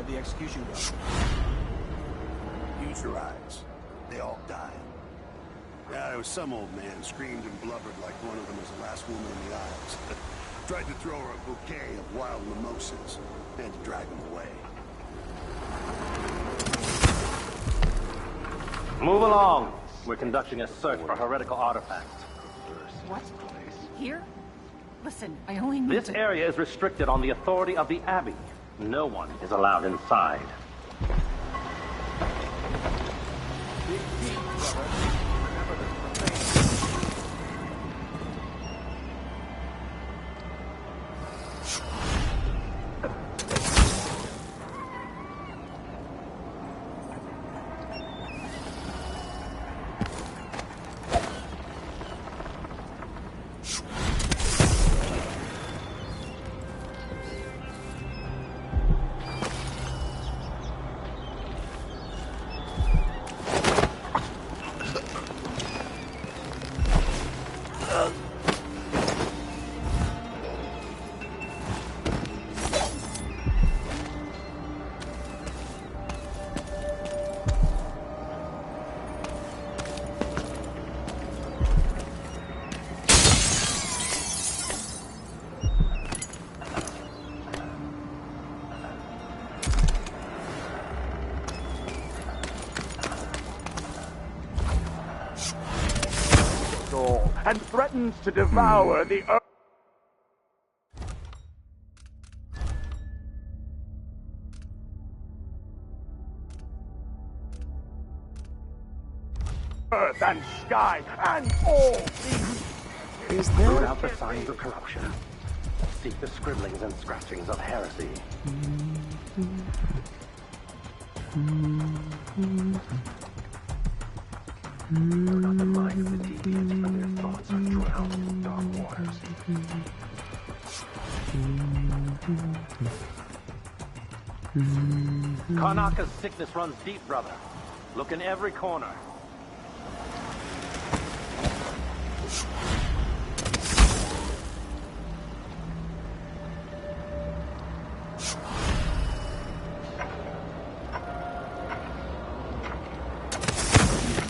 the execution go? Use your eyes. They all died. Yeah, there was some old man screamed and blubbered like one of them was the last woman in the aisles. Tried to throw her a bouquet of wild mimosas. Had to drag him away. Move along. We're conducting a search for heretical artifacts. What? Here? Listen, I only need This area is restricted on the authority of the Abbey. No one is allowed inside. And threatens to devour the earth. Earth and sky and all things. Is there? Root out the signs of corruption. Seek the scribblings and scratchings of heresy. Do not the minds of the deviants, and their thoughts are drowned in dark waters. Karnaka's sickness runs deep, brother. Look in every corner.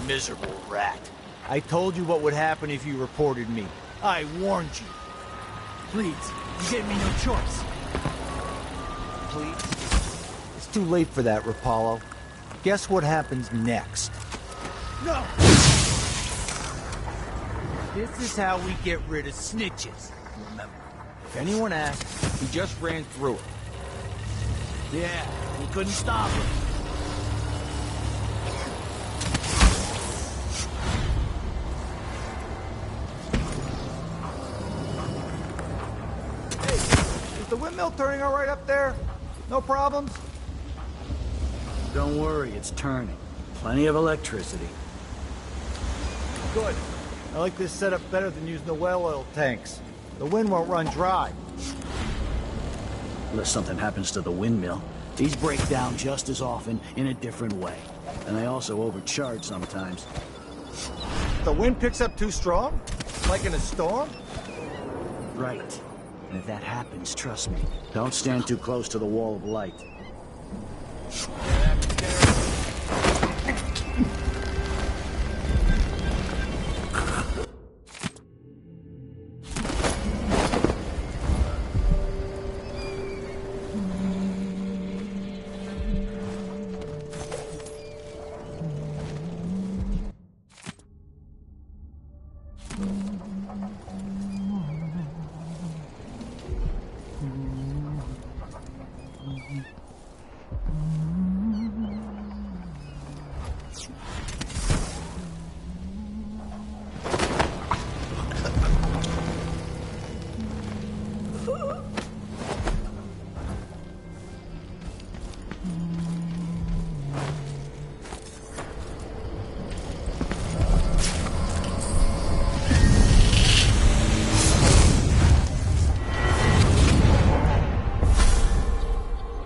Miserable rat. I told you what would happen if you reported me. I warned you. Please, you gave me no choice. Please? It's too late for that, Rapallo. Guess what happens next? No! This is how we get rid of snitches. Remember, if anyone asks, we just ran through it. Yeah, we couldn't stop him. Is the windmill turning all right up there? No problems? Don't worry, it's turning. Plenty of electricity. Good. I like this setup better than using the well oil tanks. The wind won't run dry. Unless something happens to the windmill. These break down just as often in a different way. And they also overcharge sometimes. The wind picks up too strong? Like in a storm? Right. And if that happens, trust me, don't stand too close to the wall of light.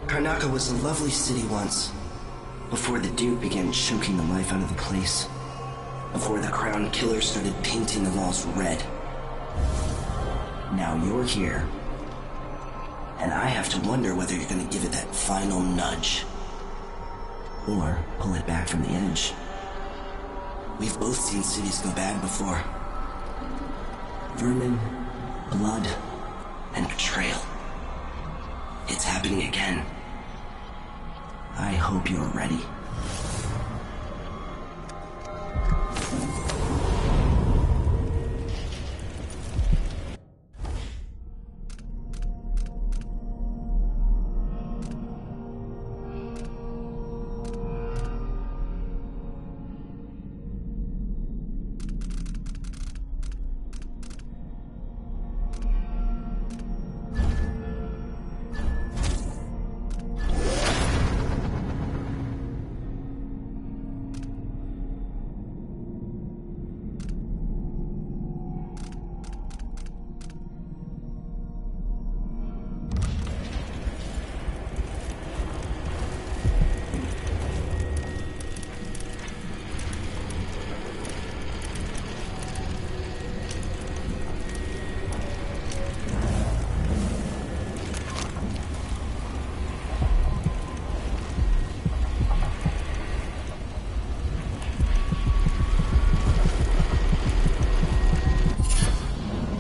Karnaka was a lovely city once, before the Duke began choking the life out of the place. Before the Crown Killer started painting the walls red. Now you're here. And I have to wonder whether you're gonna give it that final nudge. Or pull it back from the edge. We've both seen cities go bad before. Vermin, blood, and betrayal. It's happening again. I hope you're ready.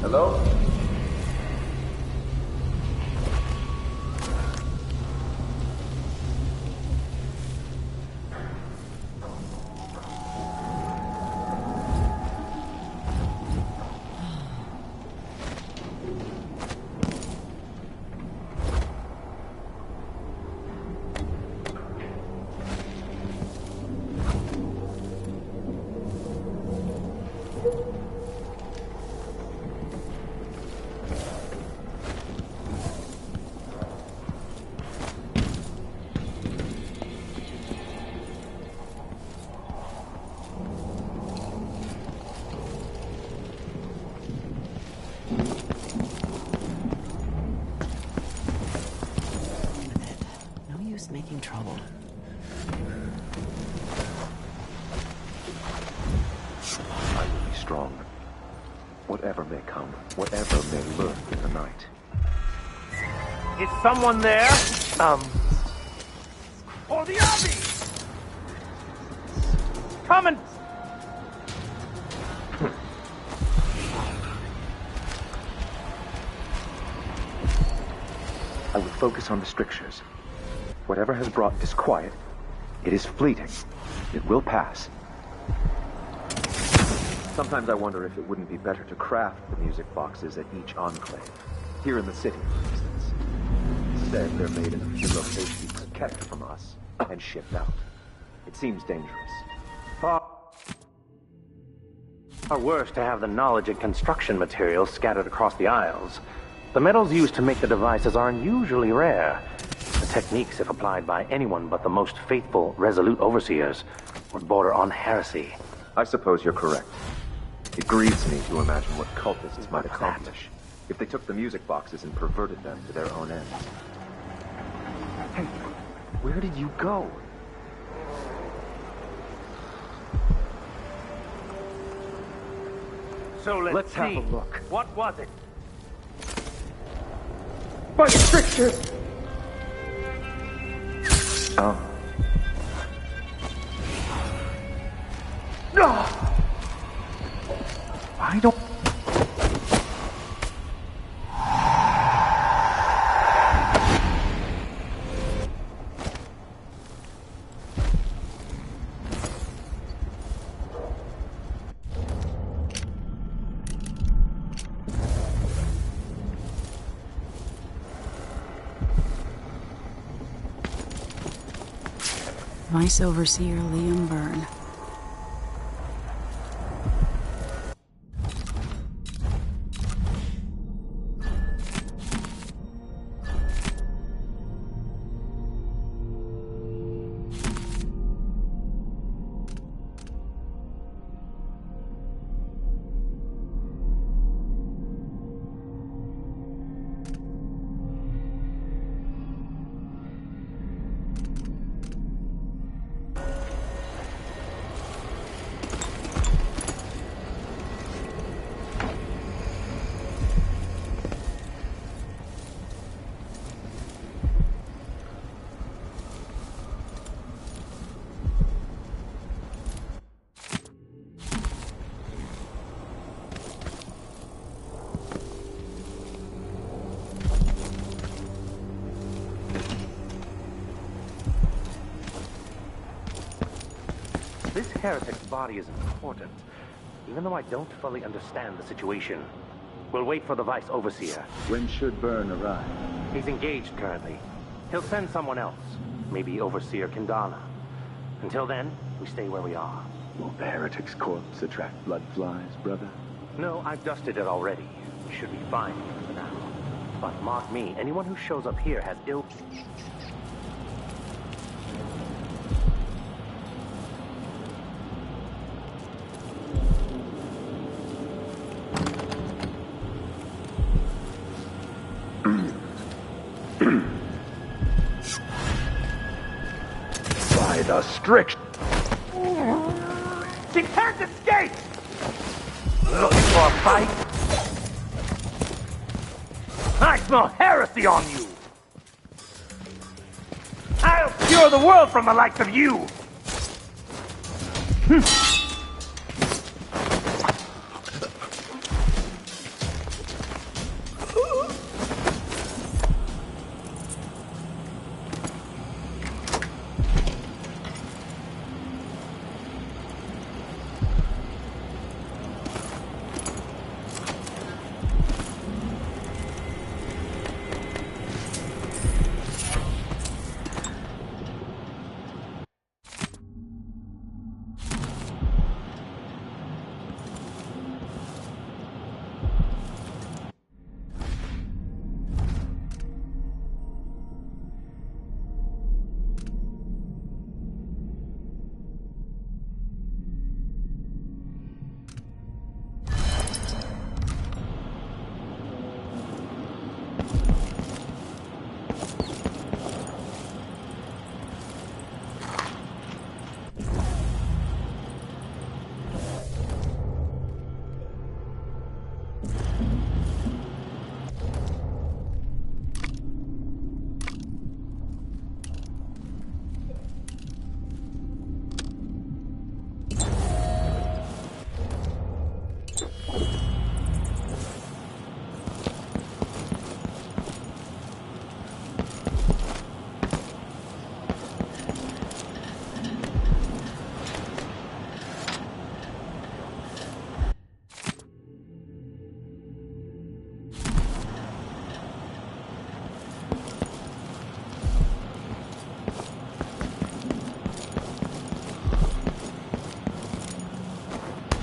Hello? Making trouble. I will be strong. Whatever may come, whatever may lurk in the night. Is someone there? For the army! Coming! I will focus on the strictures. Whatever has brought disquiet, it is fleeting. It will pass. Sometimes I wonder if it wouldn't be better to craft the music boxes at each enclave. Here in the city, for instance. Instead, they're made in a few locations kept from us and shipped out. It seems dangerous. Far worse to have the knowledge and construction materials scattered across the Isles. The metals used to make the devices are unusually rare. The techniques, if applied by anyone but the most faithful, resolute overseers, would border on heresy. I suppose you're correct. It grieves me to imagine what cultists might accomplish if they took the music boxes and perverted them to their own ends. Hey, where did you go? So let's have see. a look. What was it? By strictures! Oh. No! I don't... Vice Overseer Liam Byrne. heretic's body is important, even though I don't fully understand the situation. We'll wait for the Vice Overseer. When should Byrne arrive? He's engaged currently. He'll send someone else. Maybe Overseer Kendana. Until then, we stay where we are. Will the heretic's corpse attract blood flies, brother? No, I've dusted it already. We should be fine for now. But mark me, anyone who shows up here has ill... By the strict... She can't escape! Looking for a fight? I smell heresy on you! I'll cure the world from the likes of you!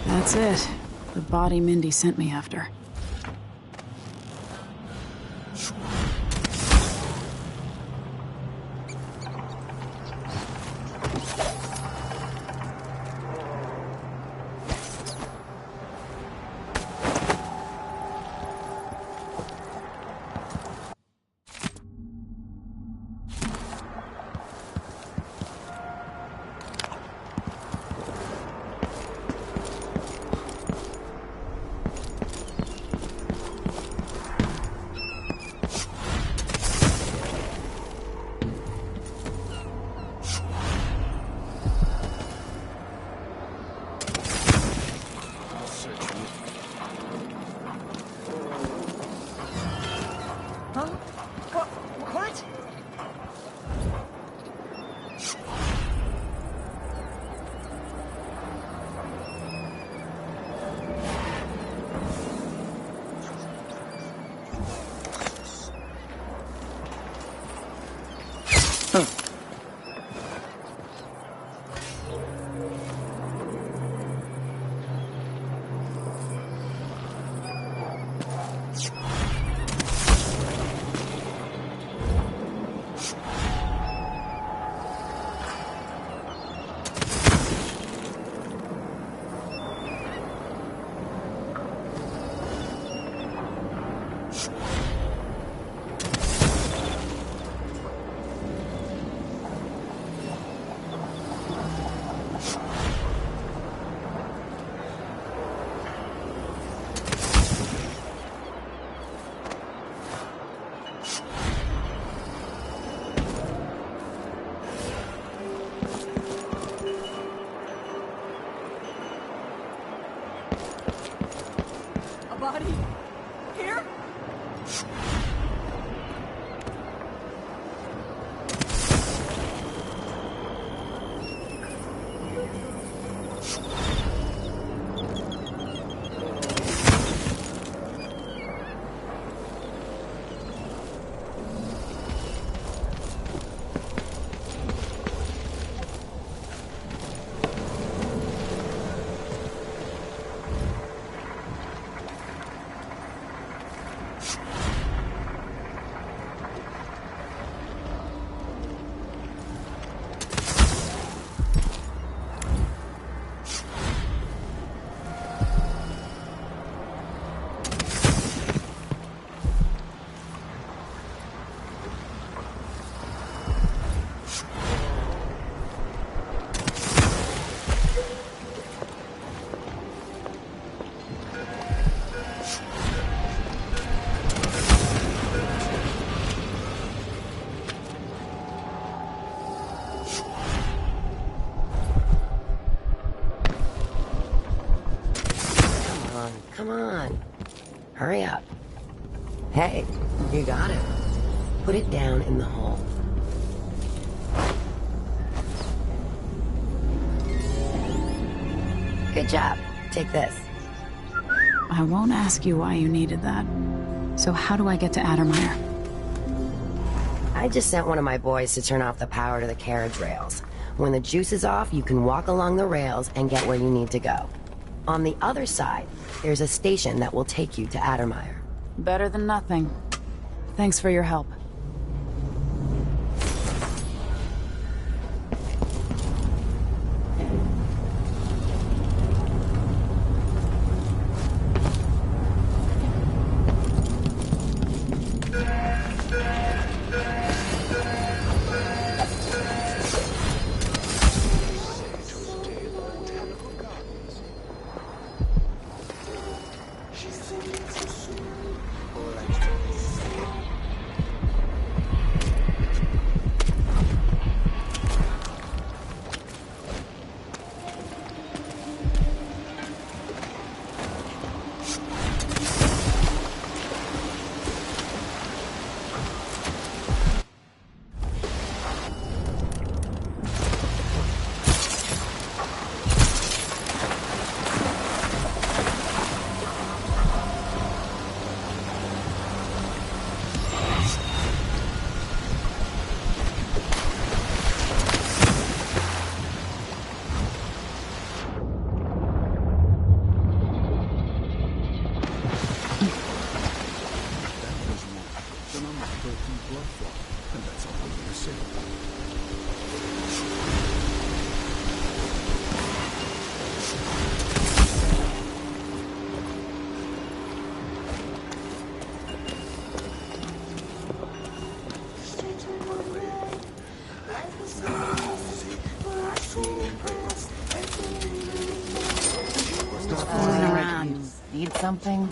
That's it. The body Mindy sent me after. Hurry up. Hey, you got it. Put it down in the hole. Good job. Take this. I won't ask you why you needed that. So how do I get to Addermire? I just sent one of my boys to turn off the power to the carriage rails. When the juice is off, you can walk along the rails and get where you need to go. On the other side, there's a station that will take you to Addermire. Better than nothing. Thanks for your help. Need something?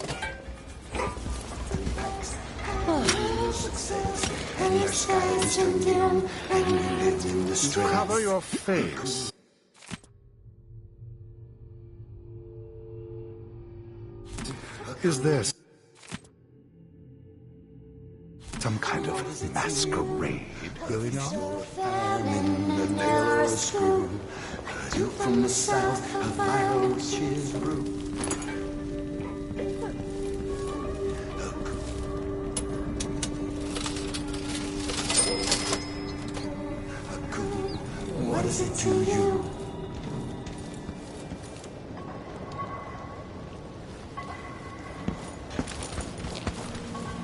Cover your face. Is this some kind of masquerade going on? A nail or a screw, you from the south, a fire which is brew. What is it to you?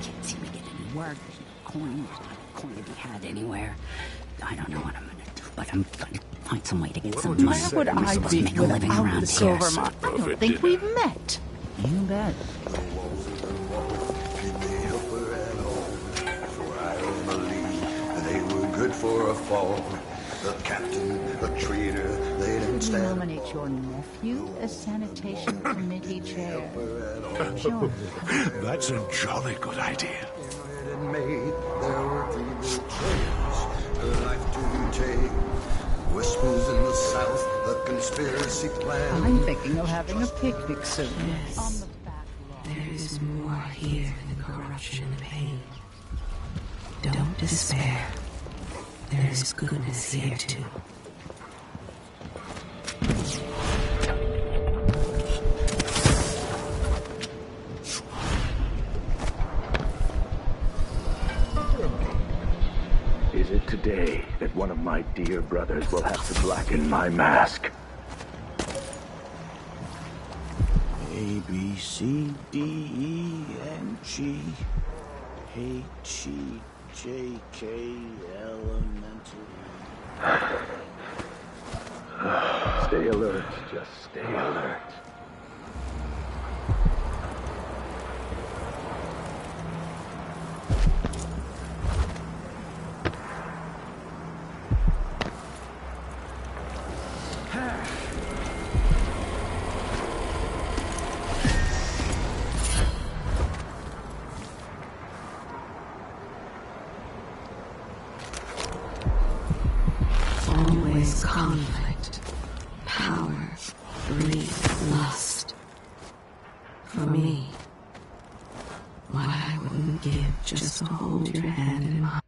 Can't seem to get any word. There's no coin. There's not a coin to be had anywhere. I don't know what I'm gonna do, but I'm gonna find some way to get some money. Where would I be make a living without around the here. silver mine? I don't think we've met. You bet. They were good for a fall. The captain, a traitor, they didn't stand. Nominate your nephew as sanitation committee chair. That's a jolly good idea. There were 3 big trails, her life to take. Whispers in the south, a conspiracy plan. I'm thinking of having a picnic soon. Yes. There is more here than corruption and pain. Don't despair. There is goodness here too. Is it today that one of my dear brothers will have to blacken my mask? A, B, C, D, E, N, G, H, E, J, K, elemental. Stay alert, just stay alert. Always conflict, power, greed, lust. For me, wouldn't give just to hold your hand in mine.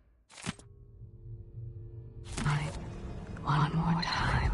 One more time.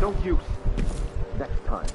No use. Next time.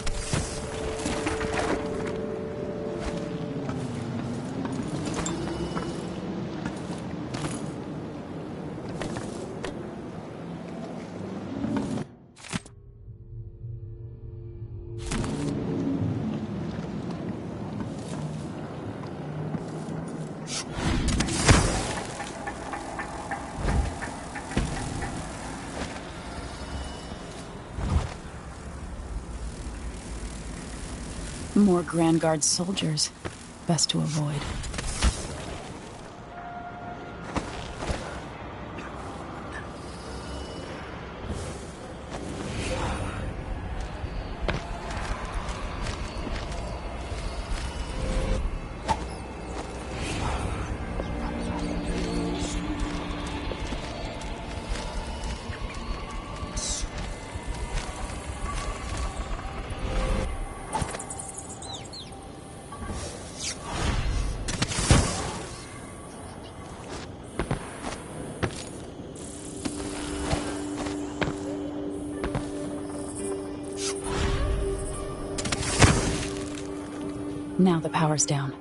More Grand Guard soldiers. Best to avoid. Now the power's down.